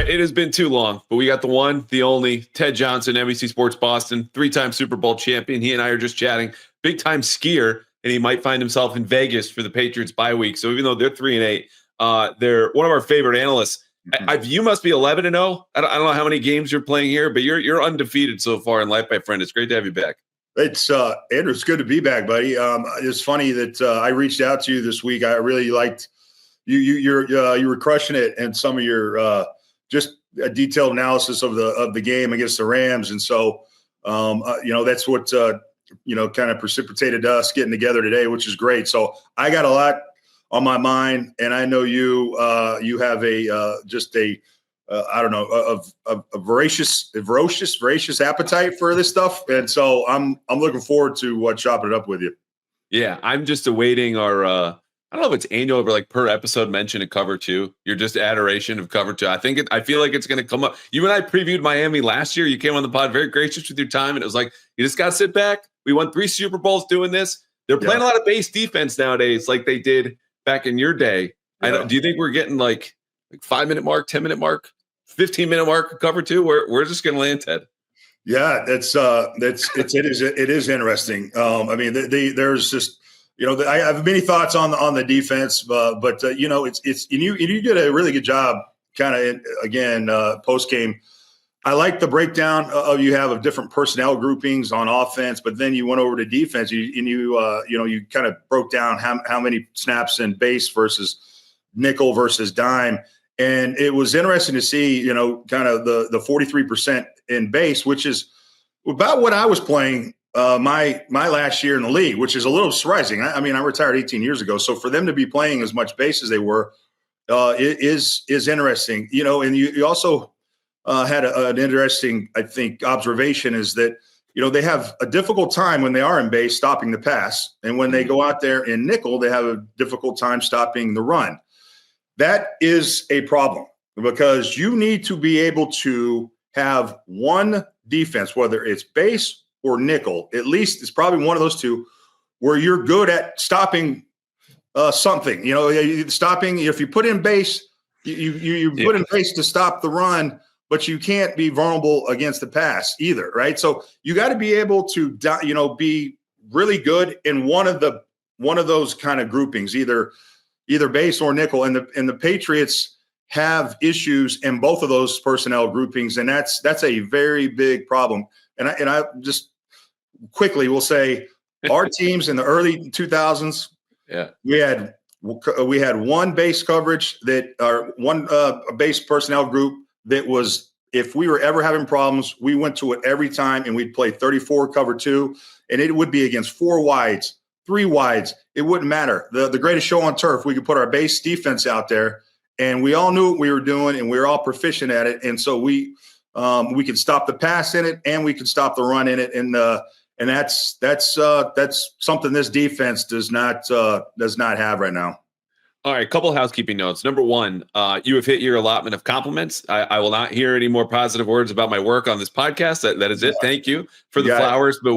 right, it has been too long, but we got the one, the only, Ted Johnson, NBC Sports Boston, 3-time Super Bowl champion. He and I are just chatting. Big-time skier, and he might find himself in Vegas for the Patriots bye week. So even though they're 3-8, they're one of our favorite analysts. You must be 11-0. I don't know how many games you're playing here, but you're undefeated so far in life, my friend. It's great to have you back. It's Andrew. It's good to be back, buddy. It's funny that I reached out to you this week. I really liked you. You were crushing it, and some of your just a detailed analysis of the game against the Rams, and so that's what kind of precipitated us getting together today, which is great. So I got a lot on my mind, and I know you have a voracious appetite for this stuff, and so I'm looking forward to chopping it up with you. Yeah, I'm just awaiting our I don't know if it's annual, but like per episode mention of Cover 2. You're just adoration of Cover 2. I feel like it's going to come up. You and I previewed Miami last year. You came on the pod, very gracious with your time, and it was like you just got to sit back. We won 3 Super Bowls doing this. They're playing a lot of base defense nowadays, like they did back in your day. Yeah. Do you think we're getting like 5-minute mark, 10-minute mark, 15-minute mark of Cover 2? We're just going to land, Ted. Yeah, it is interesting. I mean, there's just I have many thoughts on the defense, but you did a really good job, kind of again post game. I like the breakdown you have of different personnel groupings on offense, but then you went over to defense. You kind of broke down how many snaps in base versus nickel versus dime. And it was interesting to see, kind of the 43% in base, which is about what I was playing my last year in the league, which is a little surprising. I mean, I retired 18 years ago. So for them to be playing as much base as they were is interesting. And you also had an interesting, I think, observation is that, they have a difficult time when they are in base stopping the pass. And when they go out there in nickel, they have a difficult time stopping the run. That is a problem because you need to be able to have one defense, whether it's base or nickel, at least it's probably one of those two, where you're good at stopping something. Stopping. If you put in base, you put in base to stop the run, but you can't be vulnerable against the pass either, right? So you got to be able to be really good in one of those kind of groupings, either base or nickel, and the Patriots have issues in both of those personnel groupings, and that's a very big problem. And I just quickly will say, our teams in the early 2000s, we had one base coverage one base personnel group that was, if we were ever having problems, we went to it every time, and we'd play 34 cover 2, and it would be against 4 wides. 3 wides, it wouldn't matter. The greatest show on turf, we could put our base defense out there, and we all knew what we were doing, and we were all proficient at it. And so we could stop the pass in it, and we could stop the run in it. And that's something this defense does not have right now. All right, a couple of housekeeping notes. Number one, you have hit your allotment of compliments. I will not hear any more positive words about my work on this podcast. That is it. Thank you for the flowers, but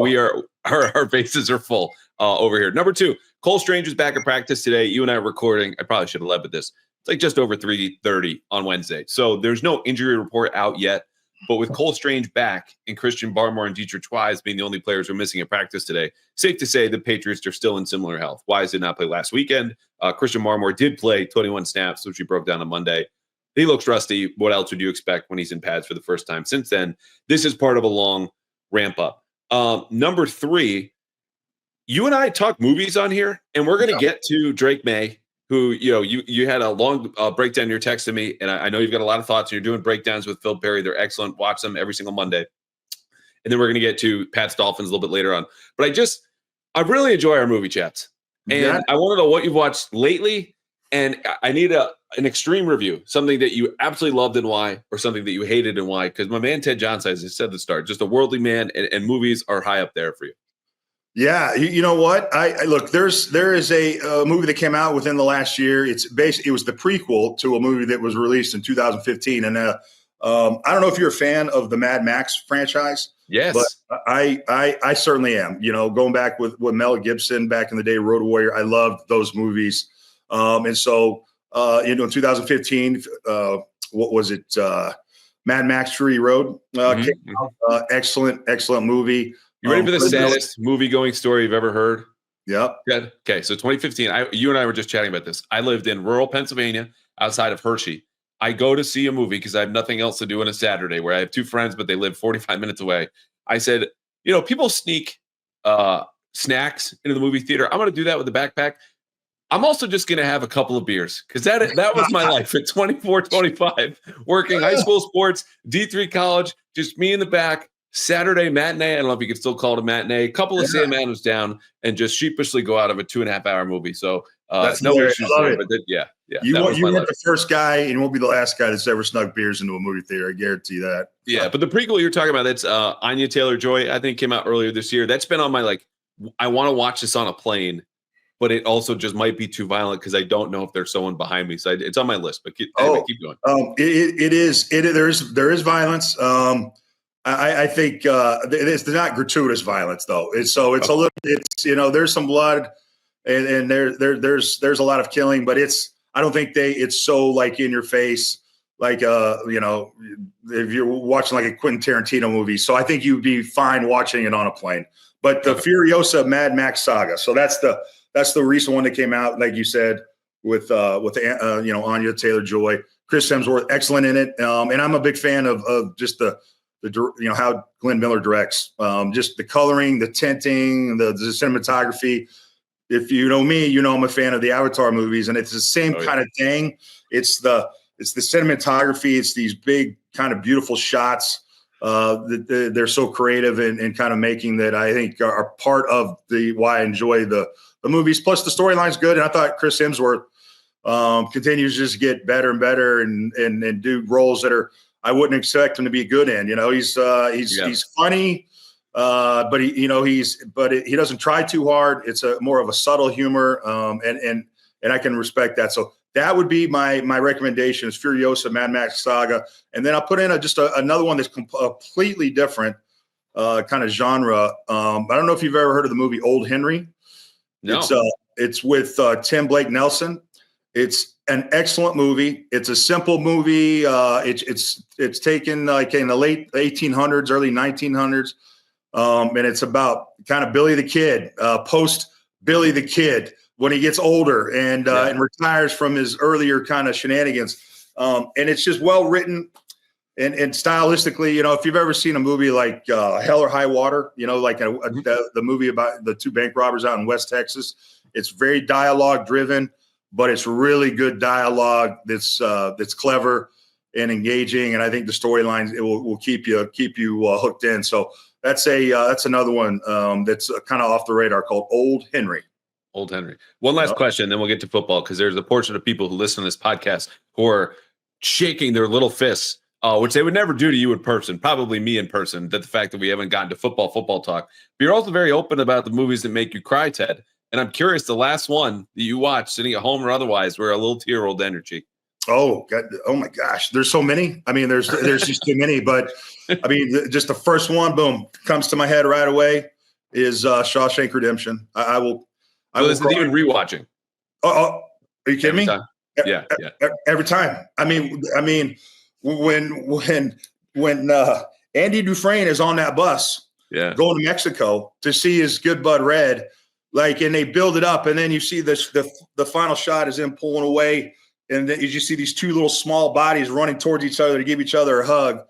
our bases are full over here. Number two, Cole Stranger's back at practice today. You and I are recording. I probably should have led with this. It's like just over 3:30 on Wednesday. So there's no injury report out yet. But with Cole Strange back and Christian Barmore and Dietrich Wise being the only players who are missing at practice today, safe to say the Patriots are still in similar health. Wise did not play last weekend. Christian Barmore did play 21 snaps, which we broke down on Monday. He looks rusty. What else would you expect when he's in pads for the first time since then? This is part of a long ramp up. Number three, you and I talk movies on here, and we're going to get to Drake Maye, who, you had a long breakdown. You're texting me, and I know you've got a lot of thoughts. You're doing breakdowns with Phil Perry. They're excellent. Watch them every single Monday. And then we're going to get to Pat's Dolphins a little bit later on. But I really enjoy our movie chats. And I want to know what you've watched lately. And I need an extreme review, something that you absolutely loved and why, or something that you hated and why. Because my man Ted Johnson, as I said at the start, just a worldly man, and movies are high up there for you. Yeah, you know what? I look. There is a movie that came out within the last year. It was the prequel to a movie that was released in 2015. And I don't know if you're a fan of the Mad Max franchise. Yes, but I certainly am. Going back with Mel Gibson back in the day, Road Warrior. I loved those movies. And so in 2015. What was it? Mad Max Fury Road. Excellent movie. You ready for the saddest movie-going story you've ever heard? Yep. Good. Okay, so 2015, you and I were just chatting about this. I lived in rural Pennsylvania outside of Hershey. I go to see a movie because I have nothing else to do on a Saturday where I have two friends, but they live 45 minutes away. I said, people sneak snacks into the movie theater. I'm going to do that with a backpack. I'm also just going to have a couple of beers because that was my life at 24, 25, working high school sports, D3 college, just me in the back. Saturday matinee. I don't know if you could still call it a matinee. A couple of Sam Adams down and just sheepishly go out of a 2.5 hour movie. So that's no issues there. But yeah. You weren't the first guy, and you won't be the last guy that's ever snuck beers into a movie theater. I guarantee that. Yeah, but the prequel you're talking about, that's Anya Taylor-Joy. I think came out earlier this year. That's been on my I want to watch this on a plane, but it also just might be too violent because I don't know if there's someone behind me. So it's on my list. But keep going. It is. There is violence. I think it's not gratuitous violence though. It's a little. There's some blood, and there's a lot of killing, but I don't think it's so in your face, if you're watching a Quentin Tarantino movie. So I think you'd be fine watching it on a plane. But the Furiosa Mad Max saga. So that's the recent one that came out, like you said, with Anya Taylor-Joy, Chris Hemsworth, excellent in it, and I'm a big fan of just the how Glenn Miller directs, just the coloring, the tinting, the cinematography. If you know me, I'm a fan of the Avatar movies, and it's the same kind of thing. It's the cinematography. It's these big kind of beautiful shots that they're so creative and kind of making that I think are part of why I enjoy the movies. Plus the storyline's good, and I thought Chris Hemsworth continues to just get better and better and do roles that I wouldn't expect him to be good in. He's funny, but he doesn't try too hard. It's more of a subtle humor, and I can respect that. So that would be my recommendation is Furiosa Mad Max Saga, and then I'll put in another one that's completely different kind of genre. I don't know if you've ever heard of the movie Old Henry. No. It's with Tim Blake Nelson. It's an excellent movie. It's a simple movie. It's taken in the late 1800s, early 1900s, and it's about kind of Billy the Kid, post Billy the Kid when he gets older and retires from his earlier kind of shenanigans. And it's just well written and stylistically. If you've ever seen a movie like Hell or High Water, the movie about the two bank robbers out in West Texas, it's very dialogue driven. But it's really good dialogue that's clever and engaging, and I think the storylines will keep you hooked in. So that's another one that's kind of off the radar called Old Henry. Old Henry. One last question, then we'll get to football because there's a portion of people who listen to this podcast who are shaking their little fists, which they would never do to you in person, probably me in person. That the fact that we haven't gotten to football talk. But you're also very open about the movies that make you cry, Ted. And I'm curious, the last one that you watched, sitting at home or otherwise, where a little tear rolled down your cheek. Oh, God. Oh my gosh. There's so many. I mean, there's just too many. But I mean, just the first one, boom, comes to my head right away is Shawshank Redemption. I will. This is even rewatching. Oh, are you kidding me? Time. Yeah. Every time. I mean, when Andy Dufresne is on that bus, going to Mexico to see his good bud Red. And they build it up, and then you see the final shot is him pulling away, and then you see these two little small bodies running towards each other to give each other a hug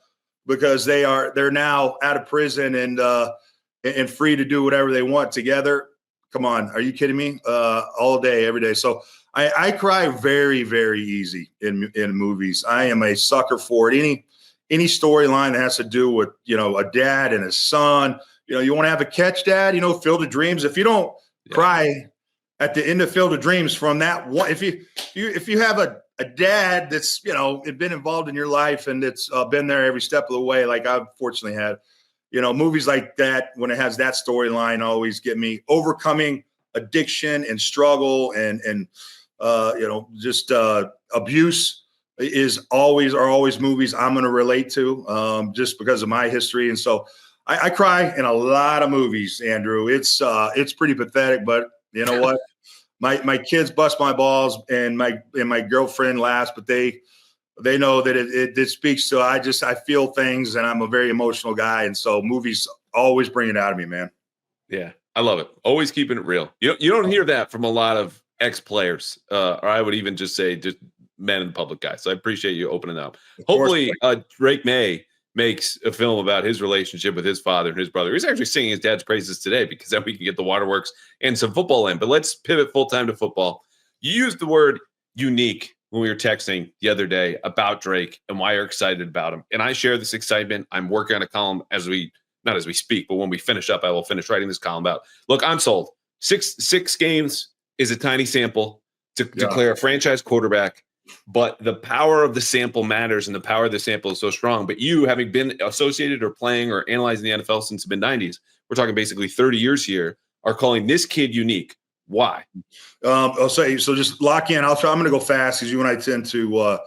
because they're now out of prison and free to do whatever they want together. Come on, are you kidding me? All day, every day. So I cry very, very easy in movies. I am a sucker for it. Any storyline that has to do with a dad and his son. You want to have a catch, Dad. Field of Dreams. If you don't cry at the end of Field of Dreams from that one, if you have a dad that's been involved in your life and it's been there every step of the way, like I've fortunately had, movies like that when it has that storyline always get me. Overcoming addiction and struggle and just abuse are always movies I'm going to relate to just because of my history. And so I cry in a lot of movies, Andrew. It's pretty pathetic, but you know what? my kids bust my balls and my girlfriend laughs, but they know that it speaks to, I feel things, and I'm a very emotional guy. And so movies always bring it out of me, man. Yeah, I love it. Always keeping it real. You don't hear that from a lot of ex-players, or I would even just say just men in the public guys. So I appreciate you opening up. Hopefully, Drake Maye makes a film about his relationship with his father and his brother. He's actually singing his dad's praises today, because then we can get the waterworks and some football in. But let's pivot full time to football. You used the word unique when we were texting the other day about Drake and why you're excited about him. And I share this excitement. I'm working on a column not as we speak, but when we finish up, I will finish writing this column about. Look, I'm sold. Six games is a tiny sample to declare a franchise quarterback, but the power of the sample matters, and the power of the sample is so strong. But you, having been associated or playing or analyzing the NFL since the mid-90s, we're talking basically 30 years here, are calling this kid unique. Why? I'll say, so just lock in. I'm going to go fast, because you and I tend to,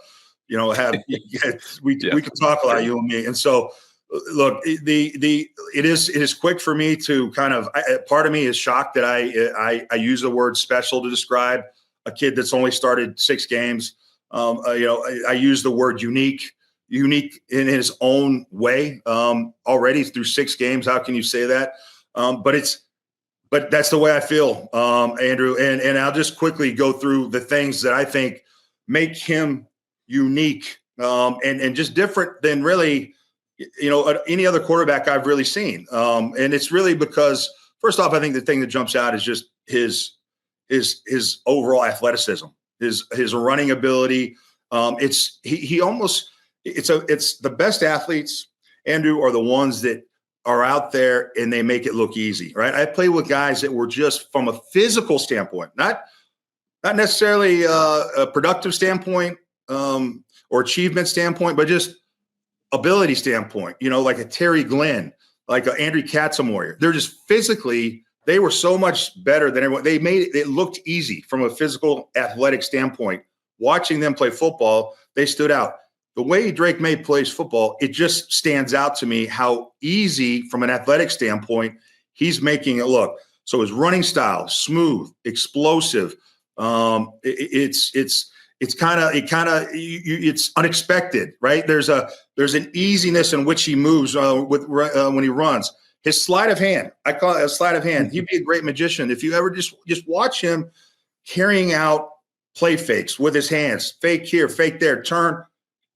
we can talk a lot, you and me. And so, look, it is quick for me to kind of, part of me is shocked that I use the word special to describe a kid that's only started 6 games. I use the word unique in his own way already through 6 games. How can you say that? But that's the way I feel, Andrew. And I'll just quickly go through the things that I think make him unique and just different than really, any other quarterback I've really seen. And it's really because, first off, I think the thing that jumps out is just his overall athleticism, his running ability. It's the best athletes, Andrew, are the ones that are out there and they make it look easy, right? I played with guys that were just, from a physical standpoint, not necessarily a productive standpoint or achievement standpoint, but just ability standpoint, like a Terry Glenn, like a Andrew Katzenmoyer. They're just physically, they were so much better than everyone. They made it looked easy from a physical athletic standpoint. Watching them play football, they stood out. The way Drake Maye plays football, it just stands out to me how easy from an athletic standpoint he's making it look. So his running style, smooth, explosive. It's unexpected, right? There's an easiness in which he moves when he runs. His sleight of hand, I call it a sleight of hand. He'd be a great magician if you ever just watch him carrying out play fakes with his hands, fake here, fake there, turn.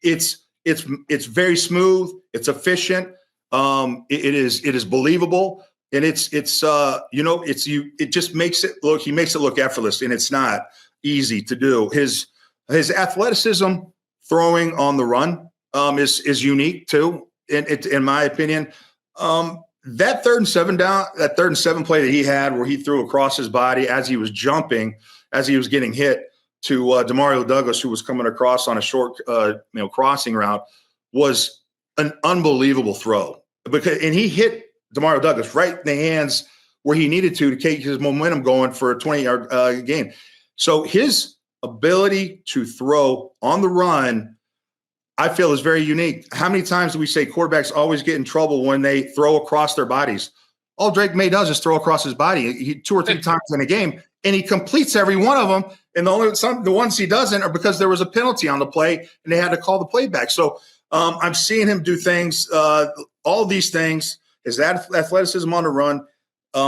It's very smooth. It's efficient. It is believable, and it just makes it look. He makes it look effortless, and it's not easy to do. His athleticism, throwing on the run, is unique too. In my opinion, that third and seven play that he had, where he threw across his body as he was jumping, as he was getting hit, to Demario Douglas, who was coming across on a short, crossing route, was an unbelievable throw. And he hit Demario Douglas right in the hands where he needed to keep his momentum going for a 20-yard game. So his ability to throw on the run, I feel, is very unique. How many times do we say quarterbacks always get in trouble when they throw across their bodies? All Drake Maye does is throw across his body 2 or 3 times in a game, and he completes every one of them. And the ones he doesn't are because there was a penalty on the play and they had to call the play back. So I'm seeing him do things, all these things, his athleticism on the run,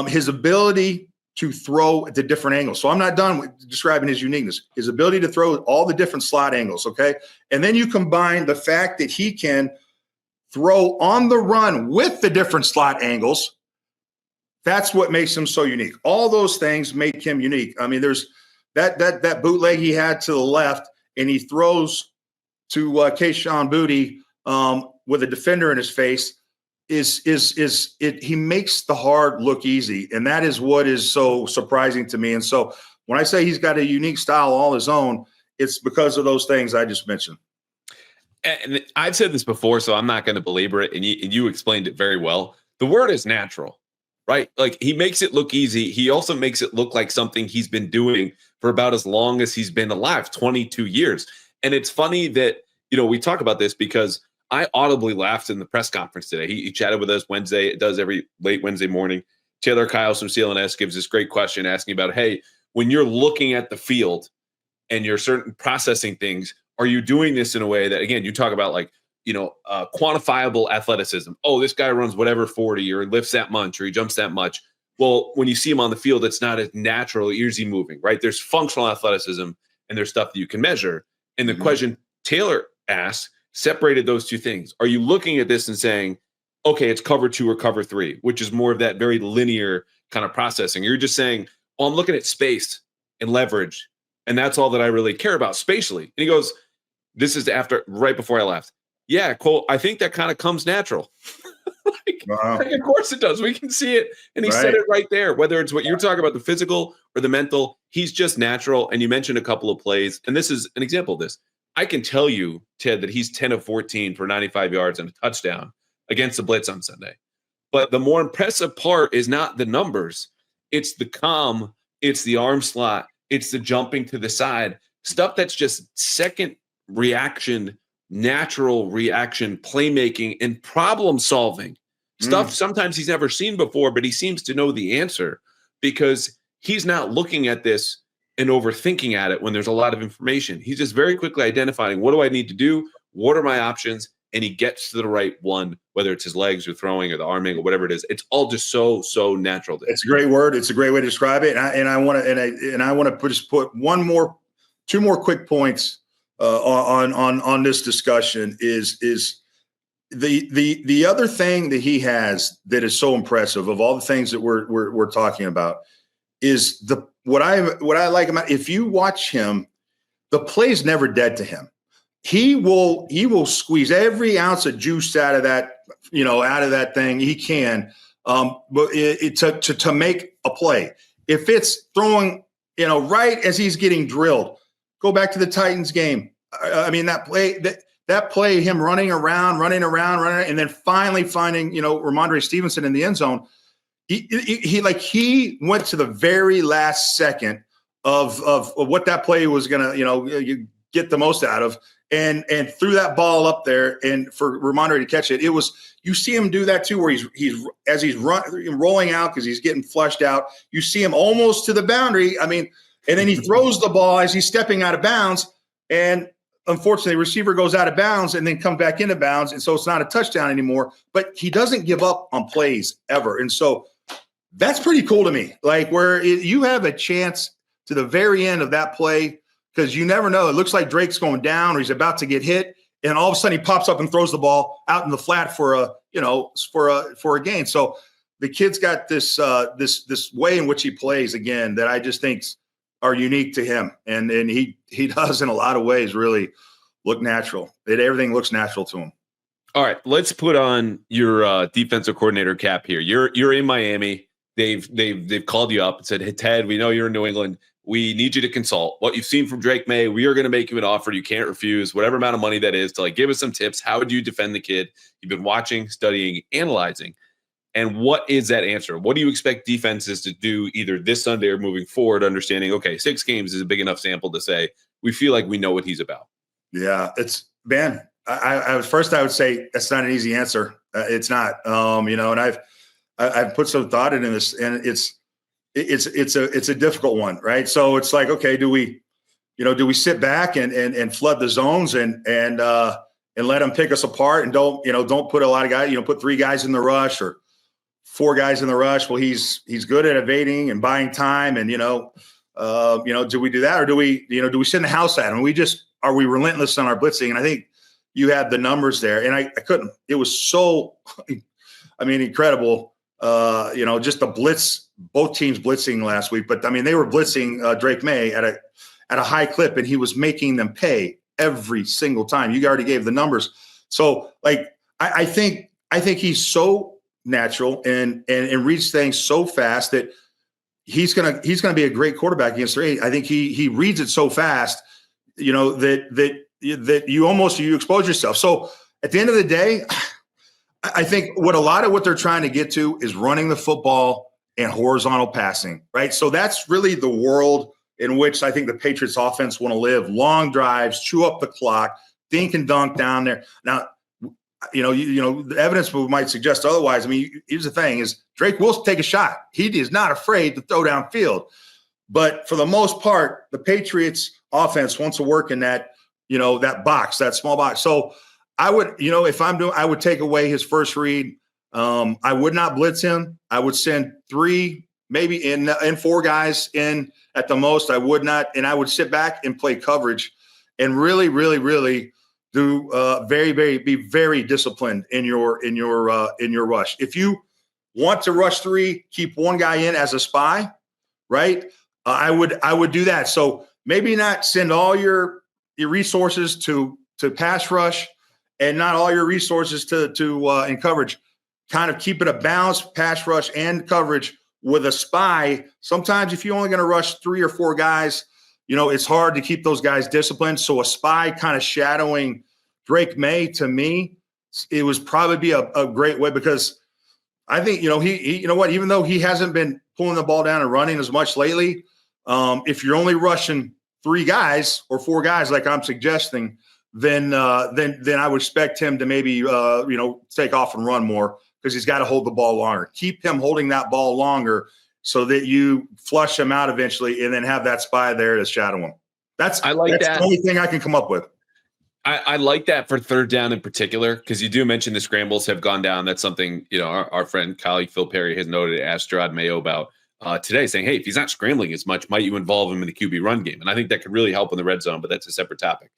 his ability to throw at the different angles. So I'm not done with describing his uniqueness, his ability to throw all the different slot angles. Okay. And then you combine the fact that he can throw on the run with the different slot angles. That's what makes him so unique. All those things make him unique. I mean, there's that bootleg he had to the left, and he throws to Kayshon Boutte with a defender in his face. He makes the hard look easy, and that is what is so surprising to me. And so when I say he's got a unique style all his own, it's because of those things I just mentioned. And I've said this before, so I'm not going to belabor it. And you explained it very well. The word is natural, right? Like, he makes it look easy. He also makes it look like something he's been doing for about as long as he's been alive, 22 years. And it's funny that, we talk about this because I audibly laughed in the press conference today. He chatted with us Wednesday. It does every late Wednesday morning. Taylor Kyles from CLNS gives this great question asking about, hey, when you're looking at the field and you're certain processing things, are you doing this in a way that, again, you talk about like, quantifiable athleticism? Oh, this guy runs whatever 40 or lifts that much or he jumps that much. Well, when you see him on the field, it's not as natural, easy moving, right? There's functional athleticism and there's stuff that you can measure. And the question Taylor asked separated those two things. Are you looking at this and saying, okay, it's cover 2 or cover 3, which is more of that very linear kind of processing? You're just saying, oh, I'm looking at space and leverage, and that's all that I really care about spatially. And he goes, this is right before I left. Yeah, Cole, I think that kind of comes natural. Like, of course it does. We can see it. And he said it right there, whether it's what you're talking about, the physical or the mental, he's just natural. And you mentioned a couple of plays, and this is an example of this. I can tell you, Ted, that he's 10 of 14 for 95 yards and a touchdown against the blitz on Sunday. But the more impressive part is not the numbers. It's the calm. It's the arm slot. It's the jumping to the side. Stuff that's just second reaction, natural reaction, playmaking, and problem solving. Stuff sometimes he's never seen before, but he seems to know the answer because he's not looking at this and overthinking at it when there's a lot of information. He's just very quickly identifying, what do I need to do? What are my options? And he gets to the right one, whether it's his legs or throwing or the arming or whatever it is. It's all just so natural. It's a great word. It's a great way to describe it. And I want to just put two more quick points on this discussion is the other thing that he has that is so impressive of all the things that we're talking about is what I like about, if you watch him, the play's never dead to him. He will squeeze every ounce of juice out of that thing he can, but to make a play. If it's throwing, right as he's getting drilled, go back to the Titans game. I mean, that play, him running around, and then finally finding, Ramondre Stevenson in the end zone. He went to the very last second of what that play was going to, you get the most out of, and threw that ball up there, and for Ramondre to catch it. It was, you see him do that too, where he's rolling out because he's getting flushed out. You see him almost to the boundary. I mean, and then he throws the ball as he's stepping out of bounds, and unfortunately, the receiver goes out of bounds and then comes back into bounds, and so it's not a touchdown anymore. But he doesn't give up on plays ever, and so that's pretty cool to me. Like, where you have a chance to the very end of that play, because you never know. It looks like Drake's going down or he's about to get hit, and all of a sudden he pops up and throws the ball out in the flat for a gain. So the kid's got this way in which he plays, again, that I just think are unique to him, and he does in a lot of ways really look natural. Everything looks natural to him. All right, let's put on your defensive coordinator cap here. You're in Miami. They've called you up and said, "Hey, Ted, we know you're in New England. We need you to consult what you've seen from Drake Maye. We are going to make you an offer you can't refuse, whatever amount of money that is, to give us some tips. How would you defend the kid? You've been watching, studying, analyzing. And what is that answer? What do you expect defenses to do either this Sunday or moving forward, understanding, okay, 6 games is a big enough sample to say we feel like we know what he's about? Yeah, I would say that's not an easy answer. It's not, and I've put some thought into this, and it's a difficult one, right? So it's like, okay, do we sit back and flood the zones and let them pick us apart and don't put a lot of guys, put 3 guys in the rush or 4 guys in the rush. Well, he's good at evading and buying time, and do we do that, or do we send the house at him? Are we relentless on our blitzing? And I think you had the numbers there, and I couldn't. It was so, incredible. Just the blitz, both teams blitzing last week, but they were blitzing Drake Maye at a high clip, and he was making them pay every single time. You already gave the numbers. So I think he's so natural and reads things so fast that he's gonna be a great quarterback against the 8. I think he reads it so fast, that you expose yourself. So at the end of the day, I think a lot of what they're trying to get to is running the football and horizontal passing, right? So that's really the world in which I think the Patriots offense want to live. Long drives, chew up the clock, dink and dunk down there. Now, the evidence might suggest otherwise. Here's the thing: is Drake will take a shot. He is not afraid to throw downfield. But for the most part, the Patriots offense wants to work in that, that box, that small box. So I would, if I would take away his first read. I would not blitz him. I would send 3, maybe in 4 guys in at the most. I would not, and I would sit back and play coverage, and really, really, really do be very disciplined in your rush. If you want to rush 3, keep 1 guy in as a spy, right? I would do that. So maybe not send all your resources to pass rush, and not all your resources to in coverage. Kind of keep it a balanced pass rush and coverage with a spy. Sometimes if you're only going to rush 3 or 4 guys, it's hard to keep those guys disciplined. So a spy kind of shadowing Drake Maye, to me, it was probably be a great way, because I think, he even though he hasn't been pulling the ball down and running as much lately, if you're only rushing 3 guys or 4 guys, like I'm suggesting, then I would expect him to maybe, take off and run more, because he's got to hold the ball longer. Keep him holding that ball longer so that you flush him out eventually, and then have that spy there to shadow him. That's the only thing I can come up with. I like that for third down in particular, because you do mention the scrambles have gone down. That's something, our friend, colleague Phil Perry has noted, asked Gerard Mayo about today, saying, hey, if he's not scrambling as much, might you involve him in the QB run game? And I think that could really help in the red zone, but that's a separate topic.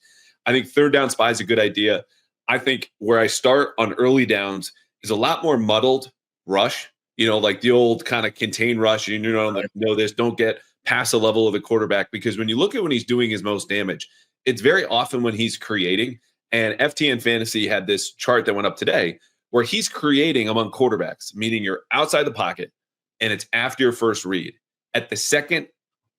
I think third down spy is a good idea. I think where I start on early downs is a lot more muddled rush, like the old kind of contain rush. You know this, don't get past the level of the quarterback, because when you look at when he's doing his most damage, it's very often when he's creating. And FTN Fantasy had this chart that went up today where he's creating among quarterbacks, meaning you're outside the pocket and it's after your first read, at the second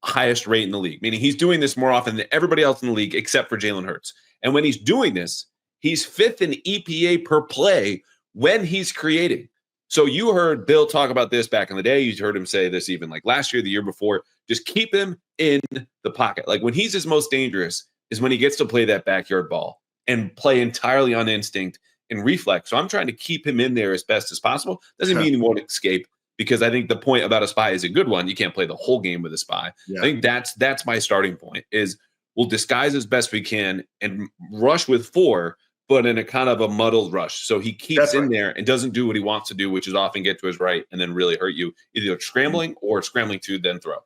highest rate in the league, meaning he's doing this more often than everybody else in the league except for Jalen Hurts. And when he's doing this, he's 5th in EPA per play when he's creating. So you heard Bill talk about this back in the day. You heard him say this even like last year, the year before. Just keep him in the pocket. Like when he's his most dangerous is when he gets to play that backyard ball and play entirely on instinct and reflex. So I'm trying to keep him in there as best as possible. Doesn't mean he won't escape, because I think the point about a spy is a good one. You can't play the whole game with a spy. Yeah. I think that's my starting point is we'll disguise as best we can and rush with 4, but in a kind of a muddled rush. So he keeps in there and doesn't do what he wants to do, which is often get to his right and then really hurt you, either scrambling or scrambling to then throw.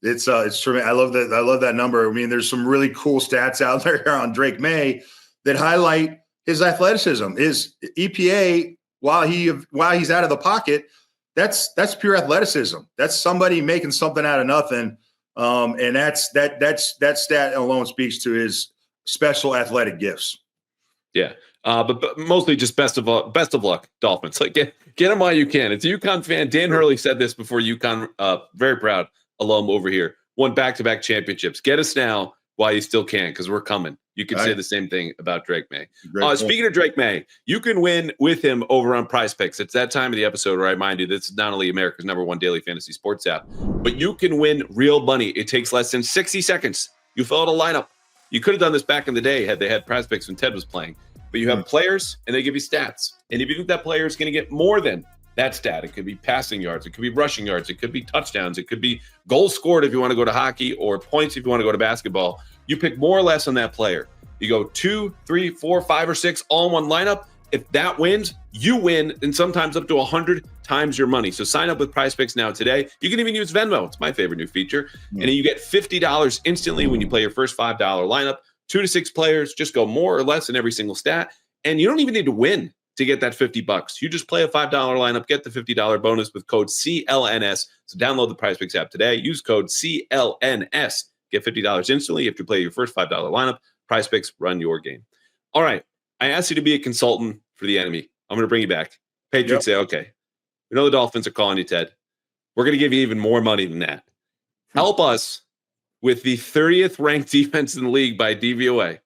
It's true. I love that. I love that number. I mean, there's some really cool stats out there on Drake Maye that highlight his athleticism. His EPA, while he's out of the pocket, that's pure athleticism. That's somebody making something out of nothing. And that stat alone speaks to his special athletic gifts. Yeah. But mostly just best of luck, Dolphins. Like get them while you can. It's a UConn fan. Dan Hurley said this before UConn, very proud alum over here, won back-to-back championships. Get us now while you still can, because we're coming. You can say the same thing about Drake Maye. Speaking of Drake Maye, you can win with him over on Prize Picks. It's that time of the episode where I remind you this is not only America's #1 daily fantasy sports app, but you can win real money. It takes less than 60 seconds. You fill out a lineup. You could have done this back in the day had they had Prize Picks when Ted was playing. But you have players, and they give you stats. And if you think that player is going to get more than that stat, it could be passing yards, it could be rushing yards, it could be touchdowns, it could be goals scored if you want to go to hockey, or points if you want to go to basketball. You pick more or less on that player. You go 2, 3, 4, 5, or 6 all in one lineup. If that wins, you win, and sometimes up to 100 times your money. So sign up with Prize Picks now today. You can even use Venmo. It's my favorite new feature. And you get $50 instantly when you play your first $5 lineup. 2 to 6 players, just go more or less in every single stat. And you don't even need to win to get that $50. You just play a $5 lineup, get the $50 bonus with code CLNS. So download the Prize Picks app today. Use code CLNS. Get $50 instantly if you play your first $5 lineup. Prize Picks, run your game. All right. I asked you to be a consultant for the enemy. I'm going to bring you back. Patriots say, okay, we know the Dolphins are calling you, Ted. We're going to give you even more money than that. Help us with the 30th ranked defense in the league by DVOA.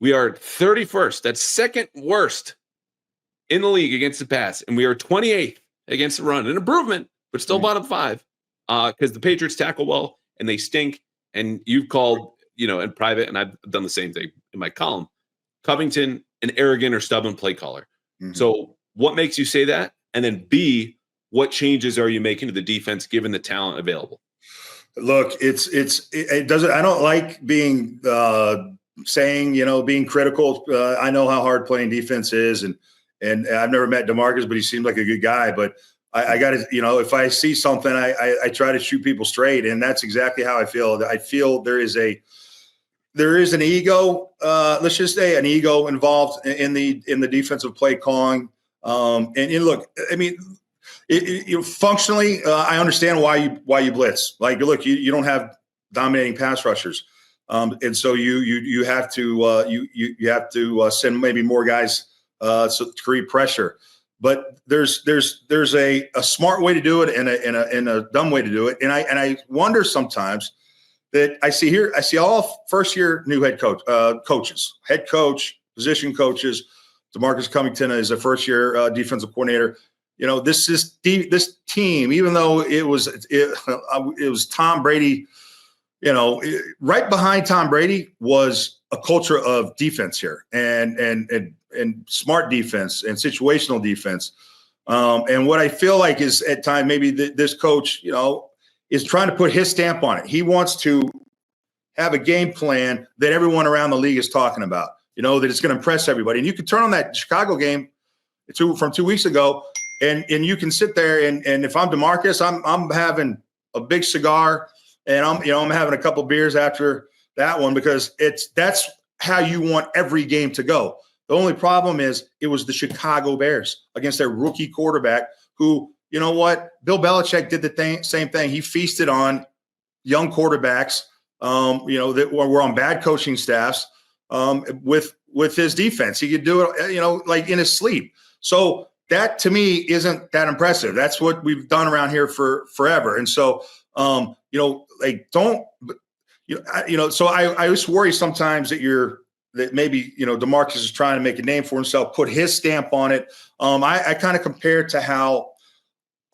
We are 31st. That's second worst in the league against the pass. And we are 28th against the run. An improvement, but still bottom 5. Because the Patriots tackle well and they stink. And you've called, in private, and I've done the same thing in my column, Covington an arrogant or stubborn play caller. So what makes you say that? And then B, what changes are you making to the defense given the talent available? Look, it doesn't. I don't like being being critical. I know how hard playing defense is, and I've never met DeMarcus, but he seemed like a good guy. But I got to, if I see something, I try to shoot people straight, and that's exactly how I feel. I feel there is an ego. Let's just say an ego involved in the defensive play calling. And look, I mean, functionally, I understand why you blitz. Like, look, you don't have dominating pass rushers, and so you have to send maybe more guys to create pressure. But there's a smart way to do it and a dumb way to do it. And I wonder sometimes that I see all first year new head coaches, head coach, position coaches. DeMarcus Covington is a first year defensive coordinator. This team, even though it was Tom Brady, right behind Tom Brady was a culture of defense here and smart defense and situational defense. And what I feel like is at times maybe this coach, is trying to put his stamp on it. He wants to have a game plan that everyone around the league is talking about, that it's going to impress everybody. And you can turn on that Chicago game from 2 weeks ago, and you can sit there and if I'm DeMarcus, I'm having a big cigar and I'm having a couple beers after that one because that's how you want every game to go. The only problem is it was the Chicago Bears against their rookie quarterback who, you know what? Bill Belichick did the same thing. He feasted on young quarterbacks, that were on bad coaching staffs with his defense. He could do it, like in his sleep. So that to me isn't that impressive. That's what we've done around here for forever. And so, so I always worry sometimes that maybe, DeMarcus is trying to make a name for himself, put his stamp on it. I kind of compare it to how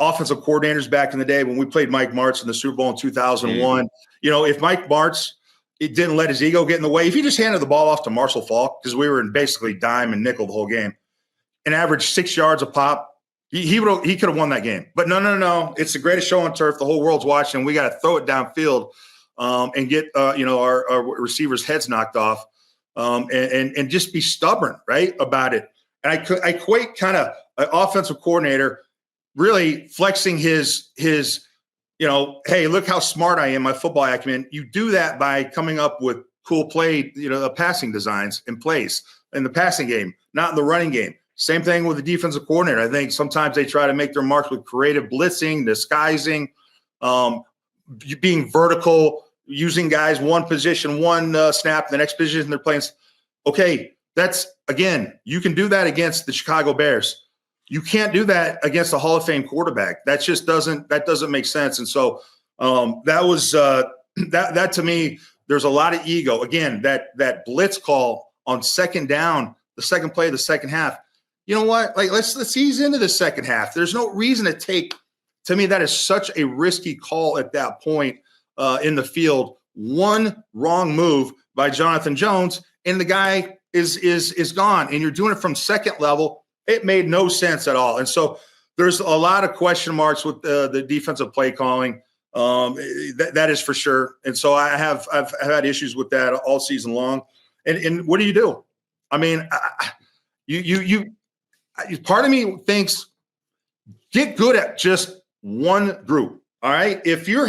offensive coordinators back in the day when we played Mike Martz in the Super Bowl in 2001, if Mike Martz, it didn't let his ego get in the way. If he just handed the ball off to Marshall Faulk, because we were in basically dime and nickel the whole game, and averaged 6 yards a pop, he could have won that game. But no. It's the greatest show on turf. The whole world's watching. We got to throw it downfield and get our receivers' heads knocked off and just be stubborn, right, about it. And I equate kind of an offensive coordinator really flexing his hey, look how smart I am, my football acumen. You do that by coming up with cool play, passing designs and plays in the passing game, not in the running game. Same thing with the defensive coordinator. I think sometimes they try to make their marks with creative blitzing, disguising, being vertical, using guys one position, one snap, the next position they're playing. Okay, you can do that against the Chicago Bears. You can't do that against a Hall of Fame quarterback. That just doesn't make sense. And so that was that to me, there's a lot of ego. Again, that blitz call on second down, the second play of the second half. You know what? Like let's ease into the second half. There's no reason to take. To me, that is such a risky call at that point in the field. One wrong move by Jonathan Jones, and the guy is gone. And you're doing it from second level. It made no sense at all. And so there's a lot of question marks with the defensive play calling. That is for sure. And so I've had issues with that all season long. And what do? I mean, part of me thinks get good at just one group. All right. If you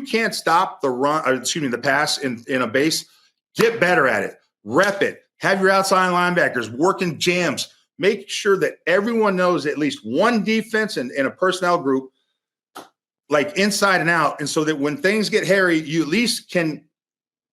can't stop the pass in a base, get better at it. Rep it. Have your outside linebackers working jams. Make sure that everyone knows at least one defense and a personnel group, like inside and out. And so that when things get hairy, you at least can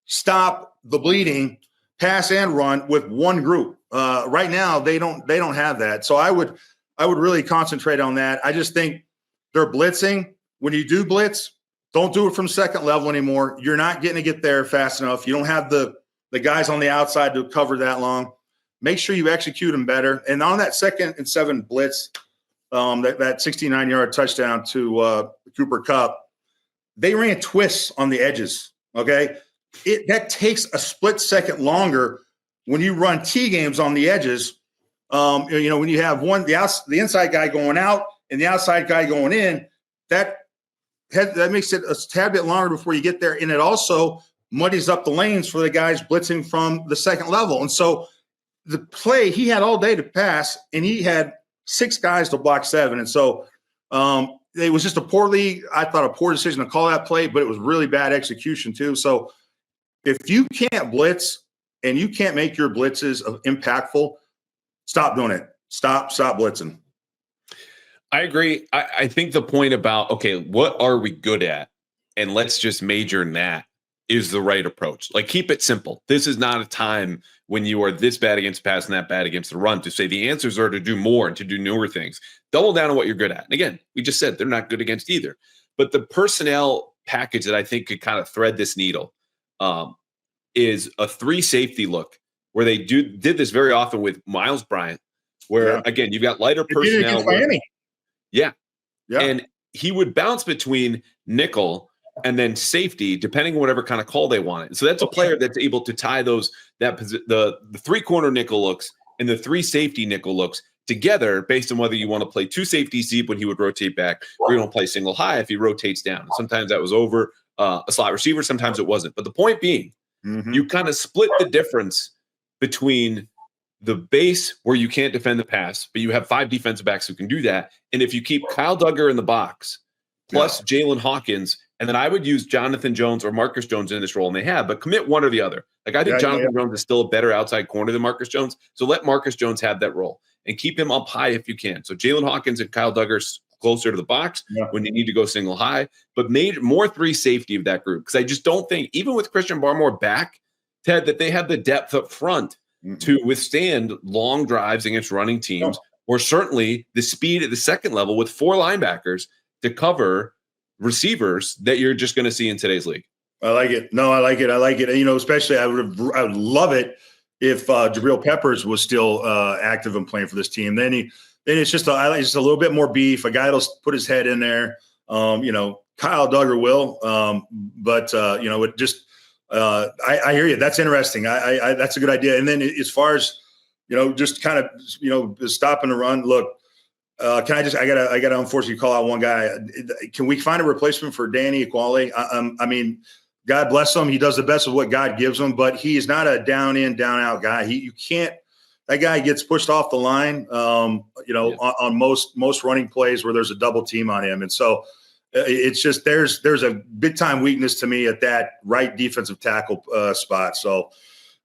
stop the bleeding, pass and run with one group. Right now, they don't have that. So I would really concentrate on that. I just think they're blitzing. When you do blitz, don't do it from second level anymore. You're not getting to get there fast enough. You don't have the guys on the outside to cover that long. Make sure you execute them better. And on that 2nd and 7 blitz, that 69-yard touchdown to Cooper Kupp, they ran twists on the edges, okay? That takes a split second longer when you run T games on the edges. When you have the inside guy going out and the outside guy going in, that makes it a tad bit longer before you get there, and it also muddies up the lanes for the guys blitzing from the second level. And so the play, he had all day to pass, and he had 6 guys to block 7. And so it was just a poor decision to call that play, but it was really bad execution too. So if you can't blitz and you can't make your blitzes impactful, stop doing it. Stop blitzing. I agree. I think the point about, okay, what are we good at? And let's just major in that is the right approach. Like, keep it simple. This is not a time when you are this bad against pass and that bad against the run to say the answers are to do more and to do newer things. Double down on what you're good at. And again, we just said they're not good against either. But the personnel package that I think could kind of thread this needle is a 3 safety look where they did this very often with Miles Bryant, where, again, you've got lighter personnel. Yeah. And he would bounce between nickel and then safety, depending on whatever kind of call they wanted. So that's a player that's able to tie the 3 corner nickel looks and the 3 safety nickel looks together based on whether you want to play 2 safeties deep when he would rotate back, or you don't play single high if he rotates down. Sometimes that was over a slot receiver, sometimes it wasn't. But the point being, you kind of split the difference between the base where you can't defend the pass, but you have 5 defensive backs who can do that. And if you keep Kyle Duggar in the box plus Jalen Hawkins, and then I would use Jonathan Jones or Marcus Jones in this role, and they have, but commit one or the other. Like, I think Jonathan Jones is still a better outside corner than Marcus Jones. So let Marcus Jones have that role and keep him up high if you can. So Jalen Hawkins and Kyle Duggar closer to the box when you need to go single high, but made more 3 safety of that group. Because I just don't think, even with Christian Barmore back, Ted, that they have the depth up front to withstand long drives against running teams, or certainly the speed at the second level with 4 linebackers to cover receivers that you're just going to see in today's league. I like it. No, I like it. You know, especially I would love it if Jabril Peppers was still active and playing for this team. Then it's just a little bit more beef. A guy that'll put his head in there. You know, Kyle Duggar will, but you know, it just. I hear you. That's interesting. I that's a good idea. And then as far as, you know, just kind of, you know, stopping the run. Look, I gotta unfortunately call out one guy. Can we find a replacement for Danny Equale? I mean, God bless him. He does the best of what God gives him, but he is not a down in, down out guy. That guy gets pushed off the line, you know, on most running plays where there's a double team on him. And so, it's just there's a big time weakness to me at that right defensive tackle spot. So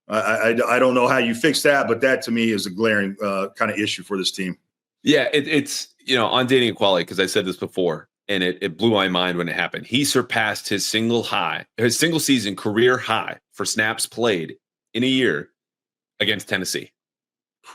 I don't know how you fix that, but that to me is a glaring kind of issue for this team. Yeah, it's, you know, on Danny Equale, because I said this before, and it blew my mind when it happened. He surpassed his single season career high for snaps played in a year against Tennessee.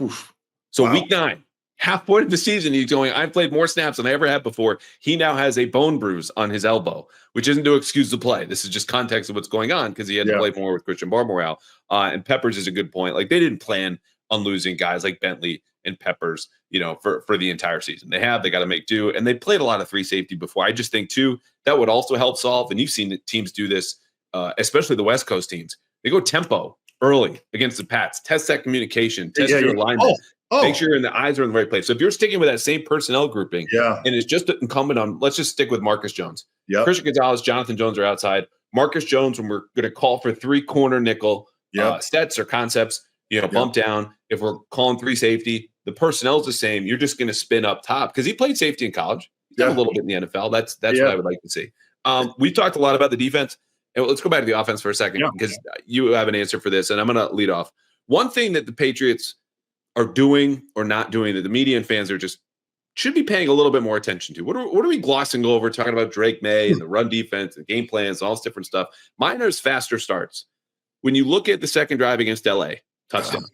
Oof. So Week 9. Half point of the season, he's going, I've played more snaps than I ever had before. He now has a bone bruise on his elbow, which isn't to excuse the play. This is just context of what's going on because he had to play more with Christian Barmore out. And Peppers is a good point. Like, they didn't plan on losing guys like Bentley and Peppers, you know, for the entire season. They got to make do. And they played a lot of 3 safety before. I just think, too, that would also help solve. And you've seen teams do this, especially the West Coast teams. They go tempo early against the Pats. Test that communication. Test your alignment. Make sure the eyes are in the right place. So if you're sticking with that same personnel grouping, and it's just incumbent on, let's just stick with Marcus Jones. Christian Gonzalez, Jonathan Jones are outside. Marcus Jones, when we're going to call for 3 corner nickel sets or concepts, you know, bump down. If we're calling 3 safety, the personnel's the same. You're just going to spin up top because he played safety in college. He's done a little bit in the NFL. That's what I would like to see. We talked a lot about the defense. And let's go back to the offense for a second because you have an answer for this, and I'm going to lead off. One thing that the Patriots are doing or not doing that the media and fans are just should be paying a little bit more attention to. What are we glossing over, talking about Drake Maye and the run defense and game plans, all this different stuff? Mine is faster starts. When you look at the second drive against LA, touchdown.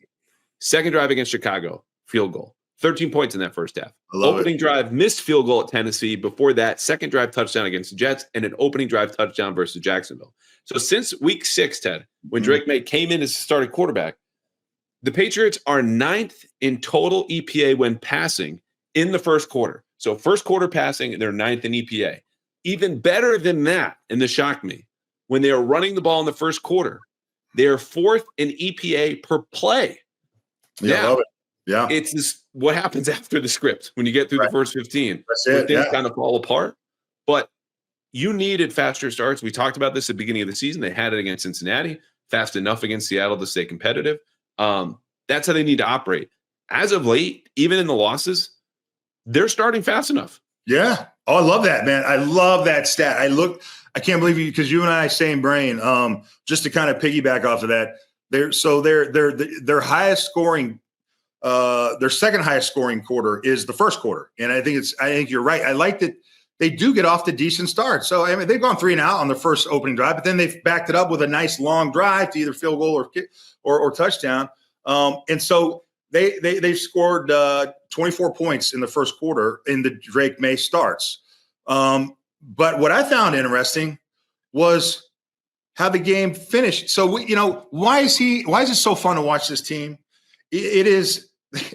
Second drive against Chicago, field goal. 13 points in that first half. Opening drive, missed field goal at Tennessee. Before that, second drive touchdown against the Jets and an opening drive touchdown versus Jacksonville. So since week 6, Ted, when Drake Maye came in as a starting quarterback, the Patriots are 9th in total EPA when passing in the first quarter. So first quarter passing, they're 9th in EPA. Even better than that, and this shocked me, when they are running the ball in the first quarter, they are 4th in EPA per play. Yeah, I love it. Yeah. It's just what happens after the script when you get through the first 15. That's it. Things kind of fall apart. But you needed faster starts. We talked about this at the beginning of the season. They had it against Cincinnati, fast enough against Seattle to stay competitive. That's how they need to operate. As of late, even in the losses, they're starting fast enough. Yeah. Oh, I love that, man. I love that stat. I can't believe you, because you and I same brain. Just to kind of piggyback off of that, their highest scoring, their second highest scoring quarter is the first quarter, and I think you're right. I like that they do get off to decent starts. So I mean, they've gone 3 and out on the first opening drive, but then they've backed it up with a nice long drive to either field goal or kick or touchdown. And so they've scored 24 points in the first quarter in the Drake Maye starts. But what I found interesting was how the game finished. So why is it so fun to watch this team? It is.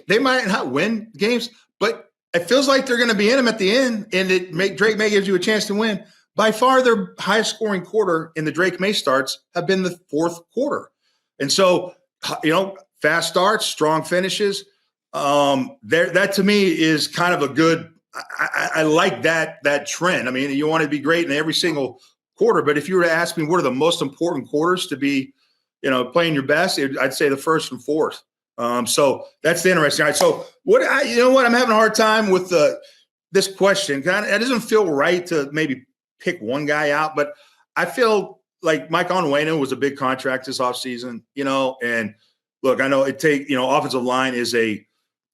They might not win games, but it feels like they're going to be in them at the end, and Drake Maye gives you a chance to win. By far, their highest scoring quarter in the Drake Maye starts have been the fourth quarter. And so, fast starts, strong finishes. That to me is kind of a good. I like that trend. I mean, you want to be great in every single quarter, but if you were to ask me what are the most important quarters to be, playing your best, I'd say the first and fourth. So that's the interesting. All right, so I'm having a hard time with this question. It doesn't feel right to maybe pick one guy out, but I feel like Mike Onwenu was a big contract this offseason, and look, I know offensive line is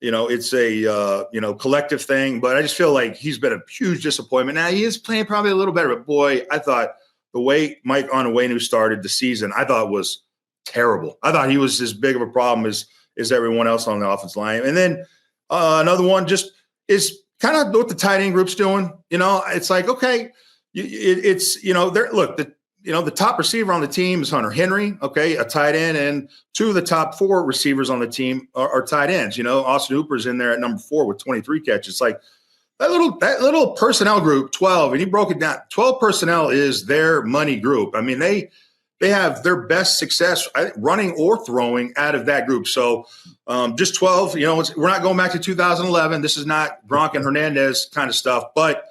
it's a collective thing, but I just feel like he's been a huge disappointment. Now he is playing probably a little better, but boy, I thought the way Mike Onwenu started the season, I thought was terrible. I thought he was as big of a problem as everyone else on the offensive line. And then another one just is kind of what the tight end group's doing. It's like, okay, the top receiver on the team is Hunter Henry, okay, a tight end, and 2 of the top 4 receivers on the team are tight ends. Austin Hooper's in there at number 4 with 23 catches. Like that little personnel group, 12, and he broke it down. 12 personnel is their money group. I mean, they have their best success running or throwing out of that group. So just 12, we're not going back to 2011. This is not Gronk and Hernandez kind of stuff, but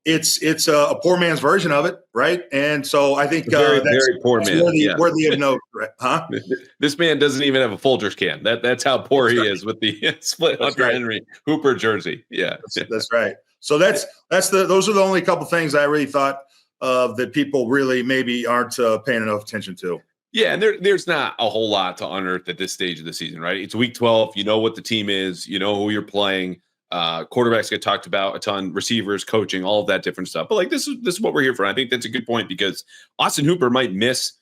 it's a poor man's version of it, right? And so I think very poor man. Worthy of note, huh? This man doesn't even have a Folgers can. That's how poor he is with the split Hunter Henry Hooper jersey. Yeah, that's right. So those are the only couple things I really thought that people really maybe aren't paying enough attention to. Yeah, and there's not a whole lot to unearth at this stage of the season, right? It's week 12. You know what the team is. You know who you're playing. Quarterbacks get talked about a ton, receivers, coaching, all of that different stuff. But this is what we're here for. I think that's a good point because Austin Hooper might miss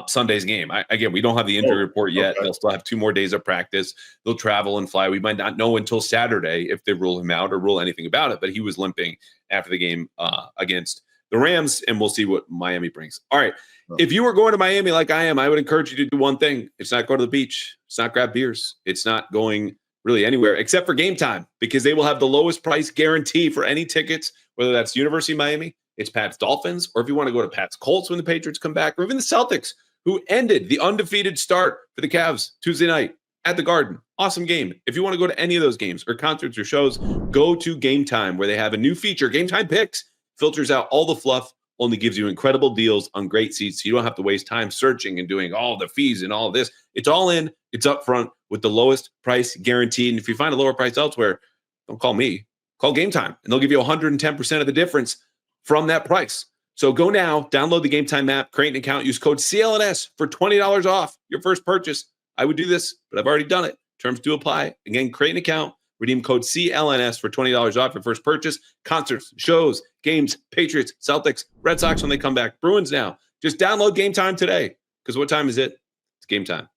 Sunday's game. Again, we don't have the injury report yet. Okay. They'll still have 2 more days of practice. They'll travel and fly. We might not know until Saturday if they rule him out or rule anything about it. But he was limping after the game against the Rams, and we'll see what Miami brings. All right. If you were going to Miami like I am, I would encourage you to do one thing. It's not go to the beach. It's not grab beers. It's not going really anywhere except for Game Time, because they will have the lowest price guarantee for any tickets, whether that's University of Miami, it's Pat's Dolphins, or if you want to go to Pat's Colts when the Patriots come back, or even the Celtics, who ended the undefeated start for the Cavs Tuesday night at the Garden. Awesome game. If you want to go to any of those games or concerts or shows, go to Game Time, where they have a new feature, Game Time Picks, filters out all the fluff, only gives you incredible deals on great seats, so you don't have to waste time searching and doing all the fees and all this. It's all in. It's up front with the lowest price guaranteed. And if you find a lower price elsewhere, don't call me. Call Game Time, and they'll give you 110% of the difference from that price. So go now, download the Game Time app, create an account, use code CLNS for $20 off your first purchase. I would do this, but I've already done it. Terms do apply. Again, create an account, redeem code CLNS for $20 off your first purchase. Concerts, shows, games, Patriots, Celtics, Red Sox when they come back, Bruins now. Just download Game Time today, because what time is it? It's Game Time.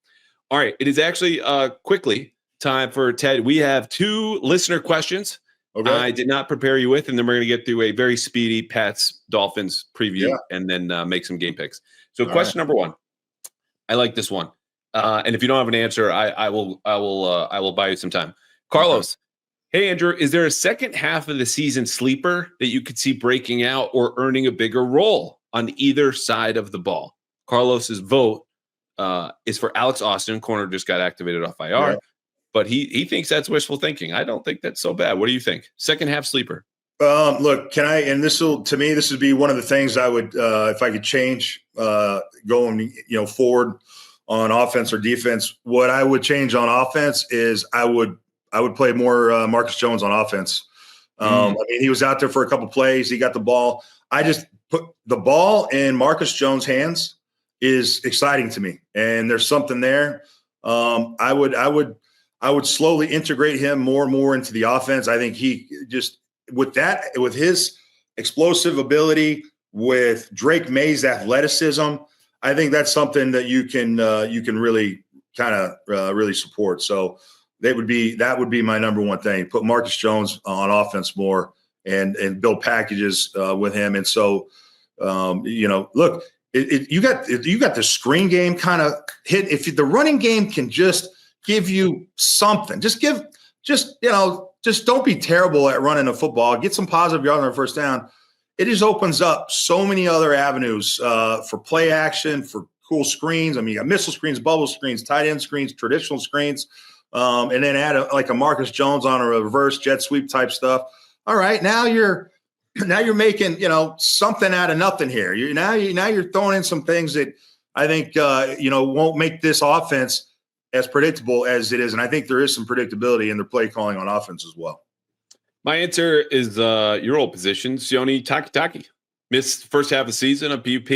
All right, it is actually quickly time for Ted. We have 2 listener questions. Okay. I did not prepare you with, and then we're going to get through a very speedy Pats Dolphins preview and then make some game picks. So question number 1. I like this one. And if you don't have an answer, I will buy you some time. Carlos, hey, Andrew, is there a second half of the season sleeper that you could see breaking out or earning a bigger role on either side of the ball? Carlos's vote is for Alex Austin. Corner just got activated off IR, but he thinks that's wishful thinking. I don't think that's so bad. What do you think? Second half sleeper. Look, to me, this would be one of the things I would, if I could change going, forward on offense or defense. What I would change on offense is I would play more Marcus Jones on offense. I mean, he was out there for a couple plays. He got the ball. I just put the ball in Marcus Jones' hands is exciting to me, and there's something there. I would slowly integrate him more and more into the offense. I think he just with his explosive ability, with Drake Maye's athleticism, I think that's something that you can really kind of really support. So that would be my number one thing. Put Marcus Jones on offense more and build packages with him. And so look, you got the screen game kind of hit. If the running game can just give you something, just don't be terrible at running a football. Get some positive yards on the first down. It just opens up so many other avenues for play action, for cool screens. I mean, you got missile screens, bubble screens, tight end screens, traditional screens, and then add a Marcus Jones on a reverse jet sweep type stuff. All right, now you're making something out of nothing here. You're throwing in some things that I think won't make this offense as predictable as it is, and I think there is some predictability in their play calling on offense as well. My answer is your old position, Sione Takitaki. Missed first half of the season of PUP.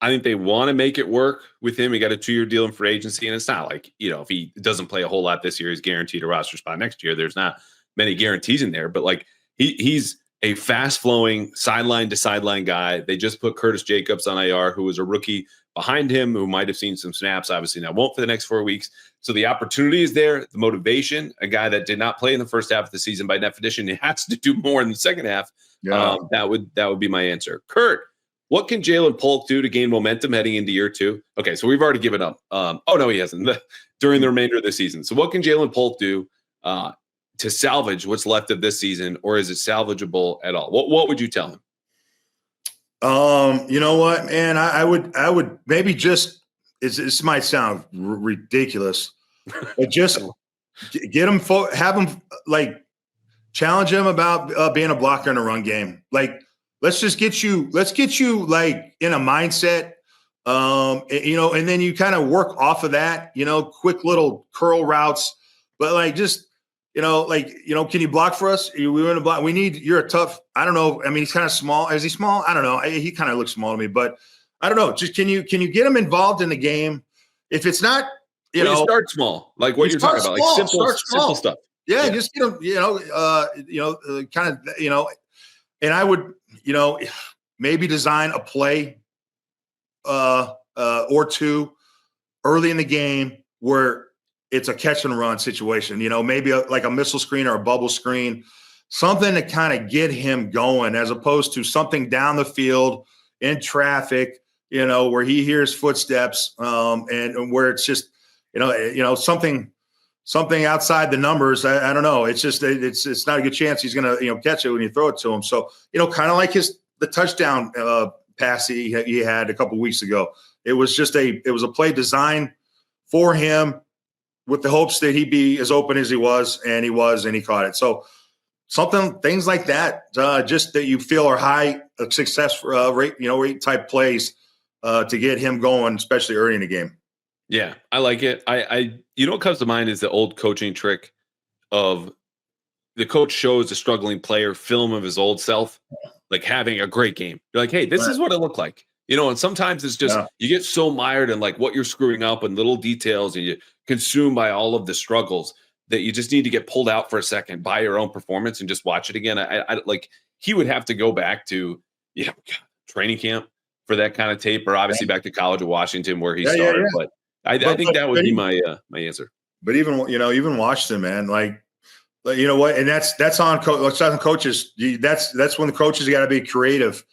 I think they want to make it work with him. He got a 2-year deal in free agency, and it's not like if he doesn't play a whole lot this year, he's guaranteed a roster spot next year. There's not many guarantees in there, but like he's a fast-flowing sideline to sideline guy. They just put Curtis Jacobs on IR, who was a rookie behind him, who might have seen some snaps. Obviously, now won't for the next 4 weeks. So the opportunity is there, the motivation. A guy that did not play in the first half of the season, by definition, he has to do more in the second half. Yeah. That would be my answer. Kurt, what can Jalen Polk do to gain momentum heading into year 2? Okay, so we've already given up. No, he hasn't during the remainder of the season. So what can Jalen Polk do to salvage what's left of this season, or is it salvageable at all? What would you tell him? You know what, man? I would maybe just this might sound ridiculous, but just get him, have him challenge him about being a blocker in a run game. Like, let's get you like in a mindset, and then you kind of work off of that, quick little curl routes, but can you block for us? We want to block. You're a tough, I don't know. I mean, he's kind of small. Is he small? I don't know. He kind of looks small to me, but I don't know. Just can you get him involved in the game? If it's not, you start small, like what you're talking about, like simple stuff. Yeah, just get him, kind of, and I would, maybe design a play or two early in the game where it's a catch and run situation, maybe like a missile screen or a bubble screen, something to kind of get him going, as opposed to something down the field in traffic, where he hears footsteps, and where it's just, something outside the numbers. I don't know. It's just, it's not a good chance he's going to, catch it when you throw it to him. So, kind of like the touchdown pass he had a couple weeks ago. It was a play designed for him with the hopes that he'd be as open as he was, and he caught it. So things like that, just that you feel are high success rate type plays to get him going, especially early in the game. Yeah, I like it. What comes to mind is the old coaching trick of the coach shows a struggling player film of his old self, like having a great game. You're like, hey, this is what it looked like. And sometimes it's just, you get so mired in like what you're screwing up and little details, and you consumed by all of the struggles that you just need to get pulled out for a second by your own performance and just watch it again. I like, he would have to go back to, training camp for that kind of tape, or obviously back to College of Washington where he started. Yeah. But I think that would be my answer. But even Washington, man, like you know what, and that's on coaches. That's when the coaches got to be creative.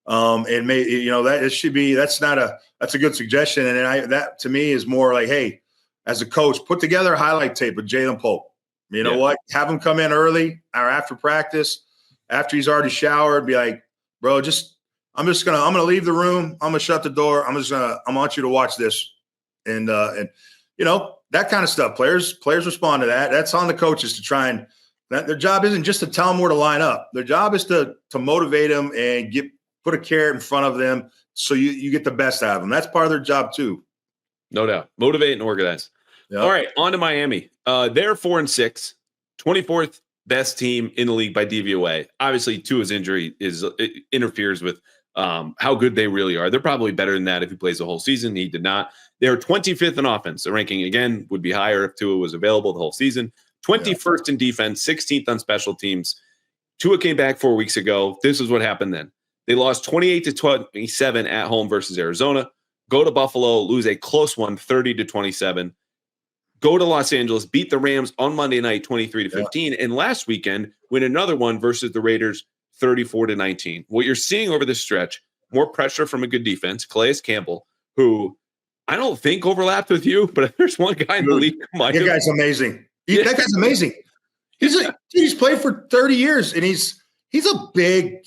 And that it should be. That's a good suggestion. And that to me is more like, hey, as a coach, put together a highlight tape with Jalen Polk. What? Have him come in early or after practice, after he's already showered. Be like, bro, I'm gonna leave the room. I'm gonna shut the door. I want you to watch this, and that kind of stuff. Players respond to that. That's on the coaches to try and Their job isn't just to tell them where to line up. Their job is to motivate them and put a carrot in front of them so you get the best out of them. That's part of their job too. No doubt. Motivate and organize. Yep. All right, on to Miami. They're 4-6, 24th best team in the league by DVOA. Obviously, Tua's injury interferes with how good they really are. They're probably better than that if he plays the whole season. He did not. They're 25th in offense. The ranking, again, would be higher if Tua was available the whole season. 21st in defense, 16th on special teams. Tua came back 4 weeks ago. This is what happened then. They lost 28-27 at home versus Arizona. Go to Buffalo, lose a close one, 30-27. Go to Los Angeles, beat the Rams on Monday night, 23-15. And last weekend, win another one versus the Raiders, 34-19. What you're seeing over this stretch, more pressure from a good defense. Calais Campbell, who I don't think overlapped with you, but there's one guy in the league. That guy's amazing. That guy's amazing. He's played for 30 years, and he's a big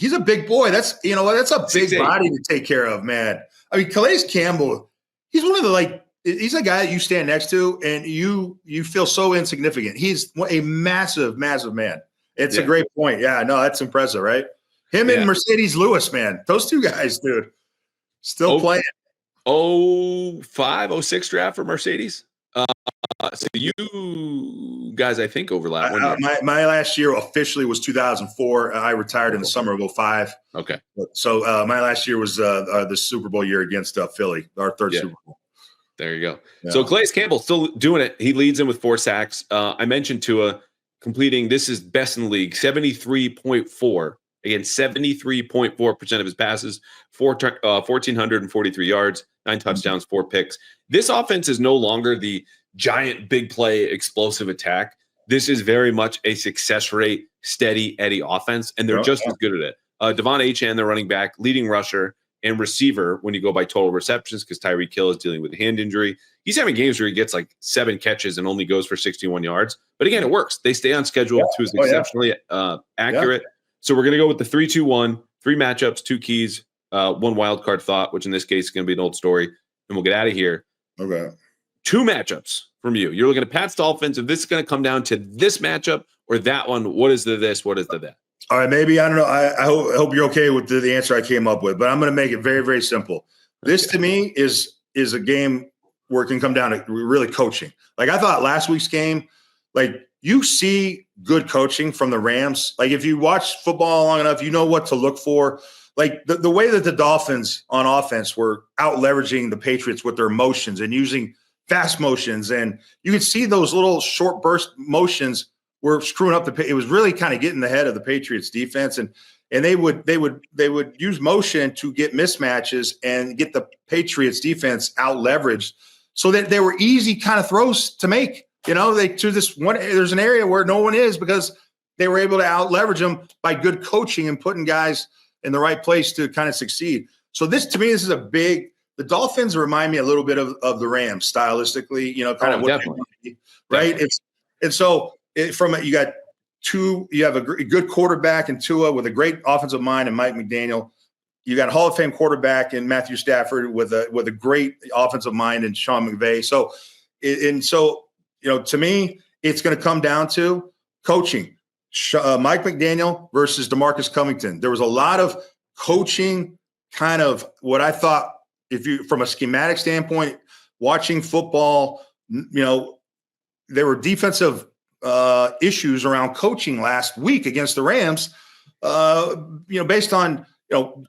boy. That's a big body to take care of, man. I mean, Calais Campbell, he's one of the he's a guy that you stand next to, and you feel so insignificant. He's a massive, massive man. It's a great point. Yeah, no, that's impressive, right? Him and Mercedes Lewis, man. Those two guys, dude, still playing. 05, 06 draft for Mercedes. So you guys, I think, overlap. My last year officially was 2004. I retired in the summer of 05. Okay. So my last year was the Super Bowl year against Philly, our third Super Bowl. There you go. Yeah. So Calais Campbell still doing it. He leads in with 4 sacks. I mentioned Tua completing, this is best in the league, 73.4. Again, 73.4% of his passes, 1,443 yards, 9 touchdowns, 4 picks. This offense is no longer the giant, big play, explosive attack. This is very much a success rate, steady Eddie offense, and they're just as good at it. Devon Achane, the running back, leading rusher and receiver when you go by total receptions, because Tyreek Hill is dealing with a hand injury. He's having games where he gets 7 catches and only goes for 61 yards. But again, it works. They stay on schedule. Tua's exceptionally accurate. So we're going to go with the 3-2-1, 3 matchups, 2 keys, 1 wild card thought, which in this case is going to be an old story, and we'll get out of here. Okay. 2 matchups from you. You're looking at Pats Dolphins. If this is going to come down to this matchup or that one, what is the this? What is the that? All right, maybe, I don't know. I hope you're okay with the answer I came up with, but I'm going to make it very, very simple. This to me is a game where it can come down to really coaching. I thought last week's game, you see good coaching from the Rams. If you watch football long enough, you know what to look for. The way that the Dolphins on offense were out leveraging the Patriots with their motions and using fast motions. And you could see those little short burst motions were screwing up it was really kind of getting the head of the Patriots defense. And they would use motion to get mismatches and get the Patriots defense out leveraged so that they were easy kind of throws to make. There's an area where no one is because they were able to out leverage them by good coaching and putting guys in the right place to kind of succeed. So this is a big, the Dolphins remind me a little bit of the Rams stylistically, kind of what definitely. Right. You have a good quarterback in Tua with a great offensive mind and Mike McDaniel. You got a Hall of Fame quarterback in Matthew Stafford with a great offensive mind in Sean McVay. So to me, it's going to come down to coaching. Mike McDaniel versus DeMarcus Covington. There was a lot of coaching, kind of what I thought, from a schematic standpoint, watching football, there were defensive issues around coaching last week against the Rams, based on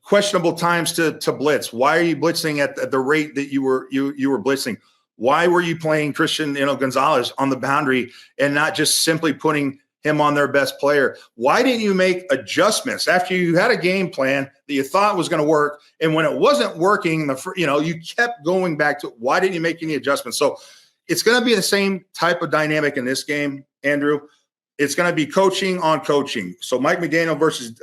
questionable times to blitz. Why are you blitzing at the rate that you were blitzing? Why were you playing Christian Gonzalez on the boundary and not just simply putting him on their best player? Why didn't you make adjustments after you had a game plan that you thought was going to work, and when it wasn't working, you kept going back to why didn't you make any adjustments? So it's going to be the same type of dynamic in this game, Andrew. It's going to be coaching on coaching. So Mike McDaniel versus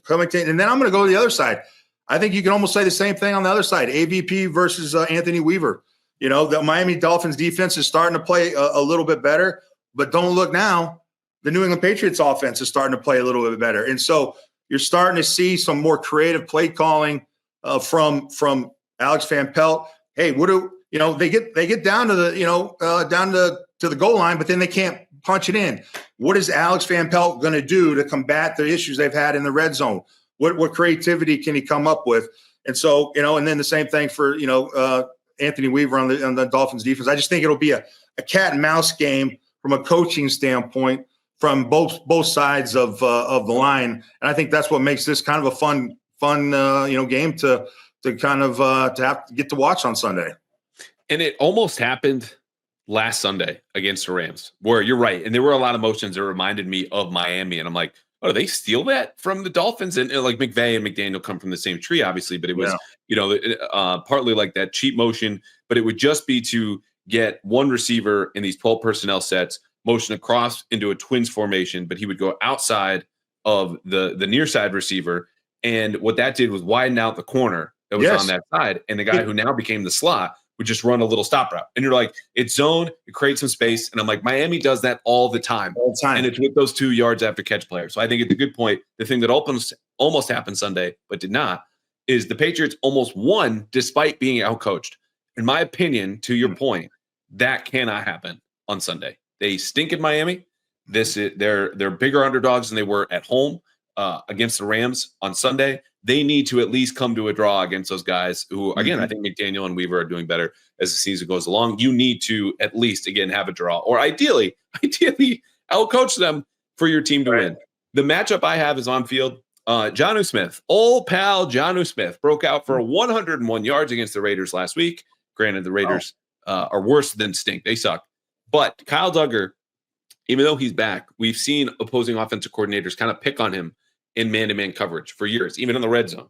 Covington, and then I'm going to go to the other side. I think you can almost say the same thing on the other side. AVP versus Anthony Weaver. The Miami Dolphins defense is starting to play a little bit better, but don't look now. The New England Patriots offense is starting to play a little bit better. And so you're starting to see some more creative play calling from Alex Van Pelt. Hey, they get down to the, to the goal line, but then they can't punch it in. What is Alex Van Pelt going to do to combat the issues they've had in the red zone? What creativity can he come up with? And so, and then the same thing for, Anthony Weaver on the Dolphins defense. I just think it'll be a cat and mouse game from a coaching standpoint from both sides of the line. And I think that's what makes this kind of a fun game to kind of to have to get to watch on Sunday. And it almost happened last Sunday against the Rams, where you're right. And there were a lot of motions that reminded me of Miami. And I'm like, oh, do they steal that from the Dolphins? And like McVay and McDaniel come from the same tree, obviously, but it was, partly like that cheap motion, but it would just be to get one receiver in these 12 personnel sets, motion across into a twins formation, but he would go outside of the near side receiver. And what that did was widen out the corner that was on that side. And the guy who now became the slot would just run a little stop route. And you're like, it's zone, it creates some space. And I'm like, Miami does that all the time. And it's with those 2 yards after catch players. So I think it's a good point. The thing that almost happened Sunday, but did not, is the Patriots almost won despite being outcoached. In my opinion, to your point, that cannot happen on Sunday. They stink in Miami. They're bigger underdogs than they were at home against the Rams on Sunday. They need to at least come to a draw against those guys who, again, I think McDaniel and Weaver are doing better as the season goes along. You need to at least, again, have a draw, or ideally outcoach them for your team to win. The matchup I have is on field. Jonnu Smith, old pal Jonnu Smith, broke out for 101 yards against the Raiders last week. Granted, the Raiders are worse than stink. They suck. But Kyle Duggar, even though he's back, we've seen opposing offensive coordinators kind of pick on him in man-to-man coverage for years, even in the red zone.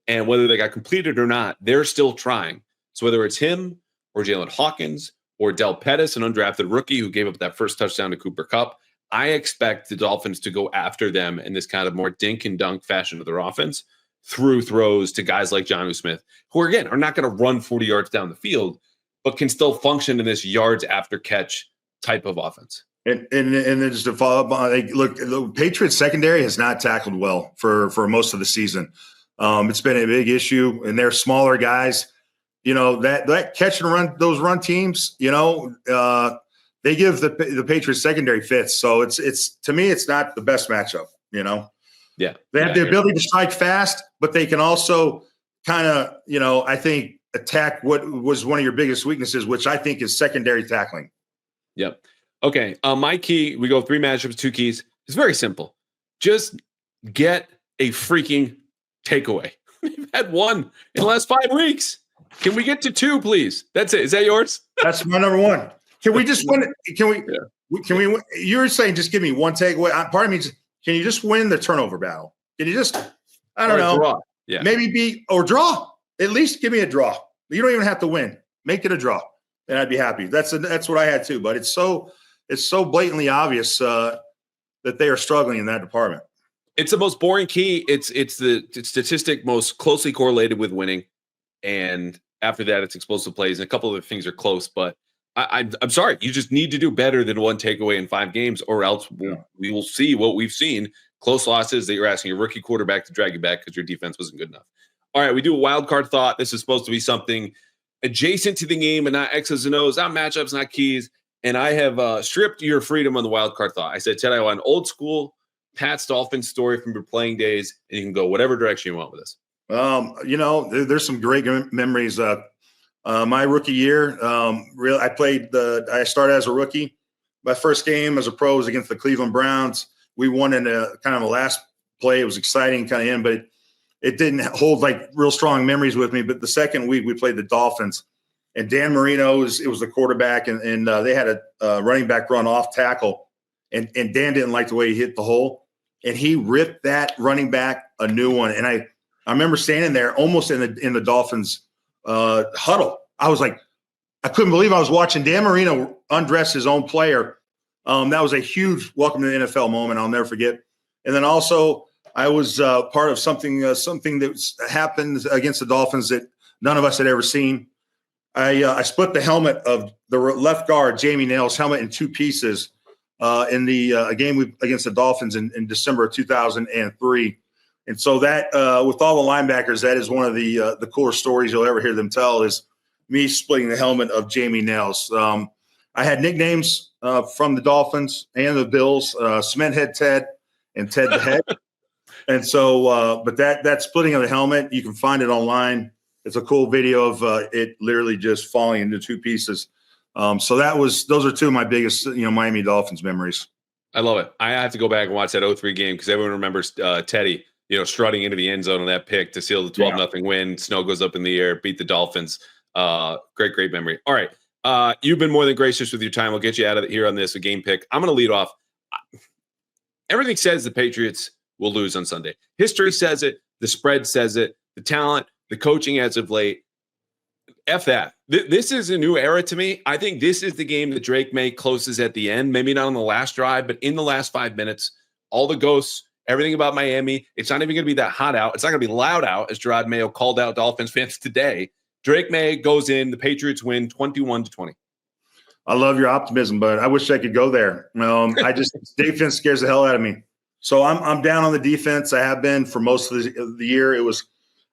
And whether they got completed or not, they're still trying. So whether it's him or Jalen Hawkins or Del Pettis, an undrafted rookie who gave up that first touchdown to Cooper Kupp, I expect the Dolphins to go after them in this kind of more dink and dunk fashion of their offense through throws to guys like Jonnu Smith, who, again, are not going to run 40 yards down the field, but can still function in this yards after catch type of offense. And then just to follow up on, look, the Patriots secondary has not tackled well for most of the season. It's been a big issue, and they're smaller guys. That catch and run, those run teams, they give the Patriots secondary fits. So it's to me, it's not the best matchup. Yeah, they have the ability to strike fast, but they can also kind of, I think attack what was one of your biggest weaknesses, which I think is secondary tackling. Yep. Okay, my key, we go 3 matchups, 2 keys. It's very simple. Just get a freaking takeaway. We've had 1 in the last 5 weeks. Can we get to 2, please? That's it. Is that yours? That's my number 1. Can we just win it? Can we? You're saying just give me 1 takeaway. Part of me, can you just win the turnover battle? Can you just, I don't know, draw. Yeah. Maybe beat or draw. At least give me a draw. You don't even have to win. Make it a draw, and I'd be happy. That's what I had too. But it's so blatantly obvious that they are struggling in that department. It's the most boring key. It's the statistic most closely correlated with winning, and after that, it's explosive plays, and a couple of other things are close. But I'm sorry, you just need to do better than 1 takeaway in 5 games, or else we will see what we've seen: close losses that you're asking a rookie quarterback to drag you back because your defense wasn't good enough. All right, we do a wild card thought. This is supposed to be something adjacent to the game, and not X's and O's, not matchups, not keys. And I have stripped your freedom on the wild card thought. I said, Ted, I want an old school Pat's Dolphins story from your playing days, and you can go whatever direction you want with this. There's some great memories. My rookie year, I started as a rookie. My first game as a pro was against the Cleveland Browns. We won in a kind of a last play. It was exciting kind of but it didn't hold like real strong memories with me. But the second week we played the Dolphins. And Dan Marino was the quarterback, and they had a running back run off tackle, and Dan didn't like the way he hit the hole, and he ripped that running back a new one. And I remember standing there almost in the Dolphins huddle. I was like, I couldn't believe I was watching Dan Marino undress his own player. That was a huge welcome to the NFL moment I'll never forget. And then also I was part of something that happened against the Dolphins that none of us had ever seen. I split the helmet of the left guard, Jamie Nail's helmet, in 2 pieces in the game against the Dolphins in December of 2003. And so that, with all the linebackers, that is one of the cooler stories you'll ever hear them tell, is me splitting the helmet of Jamie Nails. I had nicknames from the Dolphins and the Bills, Cement Head Ted and Ted the Head. And so, but that splitting of the helmet, you can find it online. It's a cool video of it literally just falling into two pieces. So those are two of my biggest, Miami Dolphins memories. I love it. I have to go back and watch that 0-3 game because everyone remembers Teddy, strutting into the end zone on that pick to seal the 12-0 win. Snow goes up in the air, beat the Dolphins. Great memory. All right. You've been more than gracious with your time. We'll get you out of here on this, a game pick. I'm going to lead off. Everything says the Patriots will lose on Sunday. History says it. The spread says it. The talent, the coaching as of late. F that. This is a new era to me. I think this is the game that Drake Maye closes at the end. Maybe not on the last drive, but in the last 5 minutes. All the ghosts, everything about Miami. It's not even going to be that hot out. It's not going to be loud out, as Gerard Mayo called out Dolphins fans today. Drake Maye goes in. The Patriots win 21-20. I love your optimism, but I wish I could go there. Defense scares the hell out of me. So I'm down on the defense. I have been for most of the year.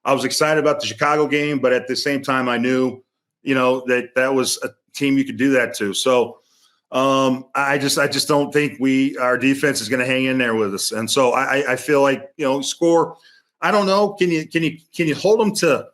I was excited about the Chicago game, but at the same time, I knew, that was a team you could do that to. So I just don't think our defense is going to hang in there with us. And so I feel like, score. I don't know. Can you hold them to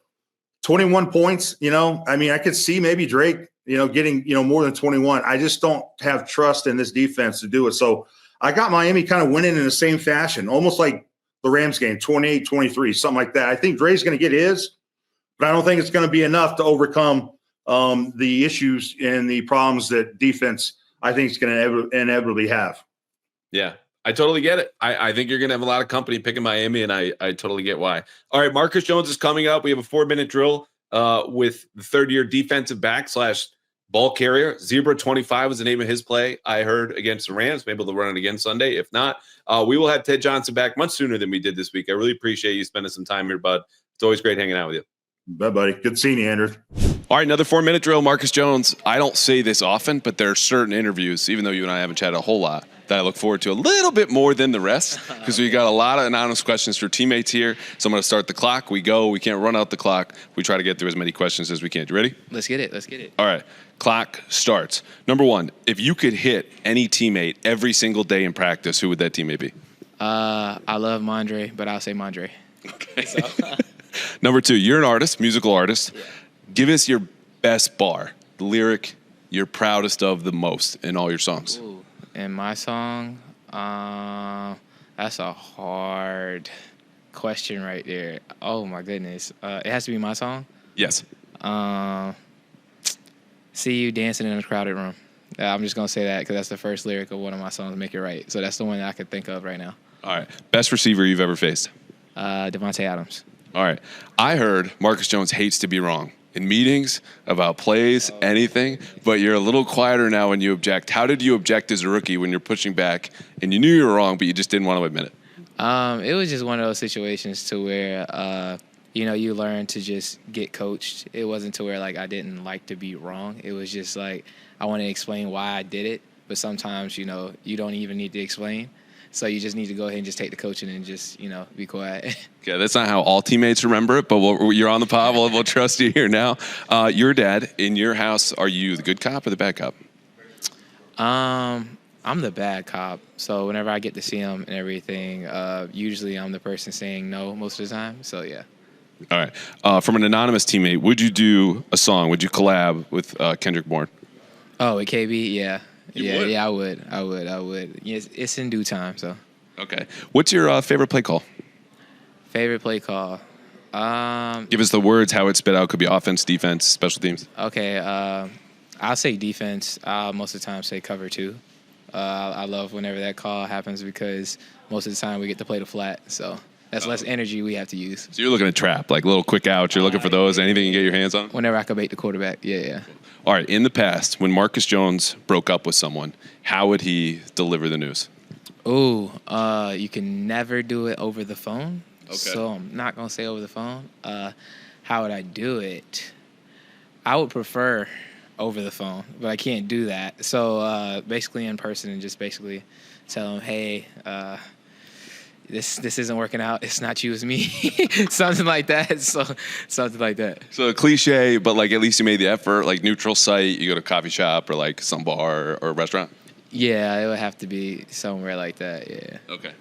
21 points? I could see maybe Drake, getting, more than 21. I just don't have trust in this defense to do it. So I got Miami kind of winning in the same fashion, almost like the Rams game, 28-23, something like that. I think Dre's going to get his, but I don't think it's going to be enough to overcome the issues and the problems that defense, I think, is going to inevitably have. Yeah, I totally get it. I think you're going to have a lot of company picking Miami, and I totally get why. All right, Marcus Jones is coming up. We have a 4-minute drill with the third-year defensive back / ball carrier. Zebra 25 was the name of his play, I heard, against the Rams. Maybe they'll run it again Sunday. If not, we will have Ted Johnson back much sooner than we did this week. I really appreciate you spending some time here, bud. It's always great hanging out with you. Bye, buddy. Good seeing you, Andrew. All right, another 4-minute drill. Marcus Jones. I don't say this often, but there are certain interviews, even though you and I haven't chatted a whole lot, that I look forward to a little bit more than the rest because we got a lot of anonymous questions for teammates here. So I'm going to start the clock. We go. We can't run out the clock. We try to get through as many questions as we can. You ready? Let's get it. All right. Clock starts. Number one, if you could hit any teammate every single day in practice, who would that teammate be? I love Mondre, but I'll say Mondre. Okay. Number two, you're an artist, musical artist. Yeah. Give us your best bar, the lyric you're proudest of the most in all your songs. Ooh, in my song, that's a hard question right there. Oh, my goodness. It has to be my song? Yes. See you dancing in a crowded room. I'm just going to say that because that's the first lyric of one of my songs, Make It Right. So that's the one that I could think of right now. All right. Best receiver you've ever faced? Devontae Adams. All right. I heard Marcus Jones hates to be wrong in meetings, about plays, anything, but you're a little quieter now when you object. How did you object as a rookie when you're pushing back and you knew you were wrong, but you just didn't want to admit it? It was just one of those situations to where, you learn to just get coached. It wasn't to where, I didn't like to be wrong. It was just I want to explain why I did it, but sometimes, you don't even need to explain. So you just need to go ahead and just take the coaching and just, be quiet. Okay, that's not how all teammates remember it, but you're on the pod. We'll trust you here now. Your dad, in your house, are you the good cop or the bad cop? I'm the bad cop. So whenever I get to see him and everything, usually I'm the person saying no most of the time. So, yeah. All right. From an anonymous teammate, would you do a song? Would you collab with Kendrick Bourne? Oh, with KB? Yeah. Would? Yeah, I would. Yes, it's in due time, so. Okay. What's your favorite play call? Favorite play call? Give us the words, how it spit out. Could be offense, defense, special teams. Okay. I'll say defense. I'll most of the time say cover two. I love whenever that call happens because most of the time we get to play the flat, so that's less energy we have to use. So you're looking at trap, like little quick outs. You're looking for those. Anything you get your hands on? Whenever I can bait the quarterback, yeah. All right, in the past, when Marcus Jones broke up with someone, how would he deliver the news? Ooh, you can never do it over the phone. Okay. So I'm not going to say over the phone. How would I do it? I would prefer over the phone, but I can't do that. So basically in person and just basically tell him, hey, this isn't working out. It's not you, it's me. Something like that. So something like that. So a cliche, but like at least you made the effort. Like neutral site, you go to a coffee shop or like some bar or a restaurant. Yeah, it would have to be somewhere like that. Yeah. Okay.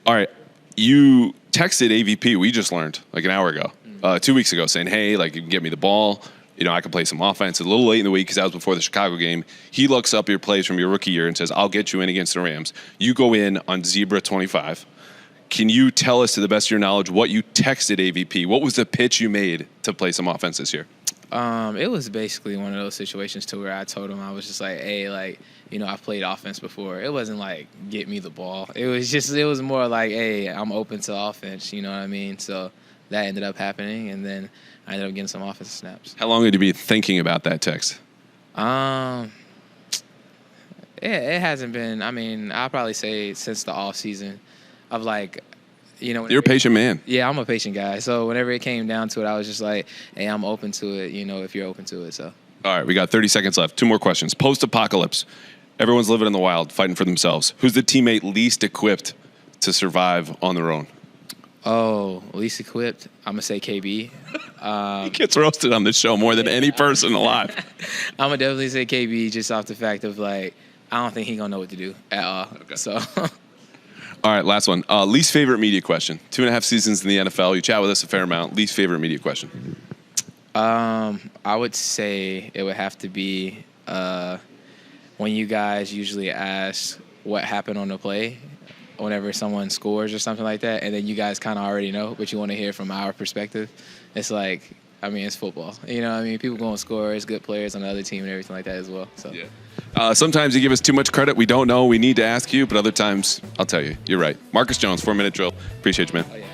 All right. You texted AVP. We just learned like an hour ago, 2 weeks ago, saying, "Hey, like you can get me the ball. You know, I can play some offense." A little late in the week because that was before the Chicago game. He looks up your plays from your rookie year and says, "I'll get you in against the Rams." You go in on Zebra 25. Can you tell us, to the best of your knowledge, what you texted AVP? What was the pitch you made to play some offense this year? It was basically one of those situations to where I told him, I was just like, hey, like, you know, I've played offense before. It wasn't like, get me the ball. It was more like, hey, I'm open to offense, you know what I mean? So that ended up happening, and then I ended up getting some offensive snaps. How long had you been thinking about that text? It hasn't been, I mean, I'll probably say since the off season of like, you know. You're a patient man. Yeah, I'm a patient guy. So whenever it came down to it, I was just like, hey, I'm open to it, you know, if you're open to it. So. All right, we got 30 seconds left. 2 more questions. Post-apocalypse. Everyone's living in the wild, fighting for themselves. Who's the teammate least equipped to survive on their own? Oh, least equipped? I'm going to say KB. He gets roasted on this show more than any person alive. I'm going to definitely say KB just off the fact of, like, I don't think he's going to know what to do at all. Okay. So... All right, last one. Least favorite media question. 2.5 seasons in the NFL. You chat with us a fair amount. Least favorite media question. I would say it would have to be when you guys usually ask what happened on the play whenever someone scores or something like that, and then you guys kind of already know, but you want to hear from our perspective. It's like, I mean, it's football. You know what I mean? People going to score. It's good players on the other team and everything like that as well. So. Yeah. Sometimes you give us too much credit. We don't know. We need to ask you. But other times, I'll tell you. You're right. Marcus Jones, 4-minute drill. Appreciate you, man. Oh, yeah.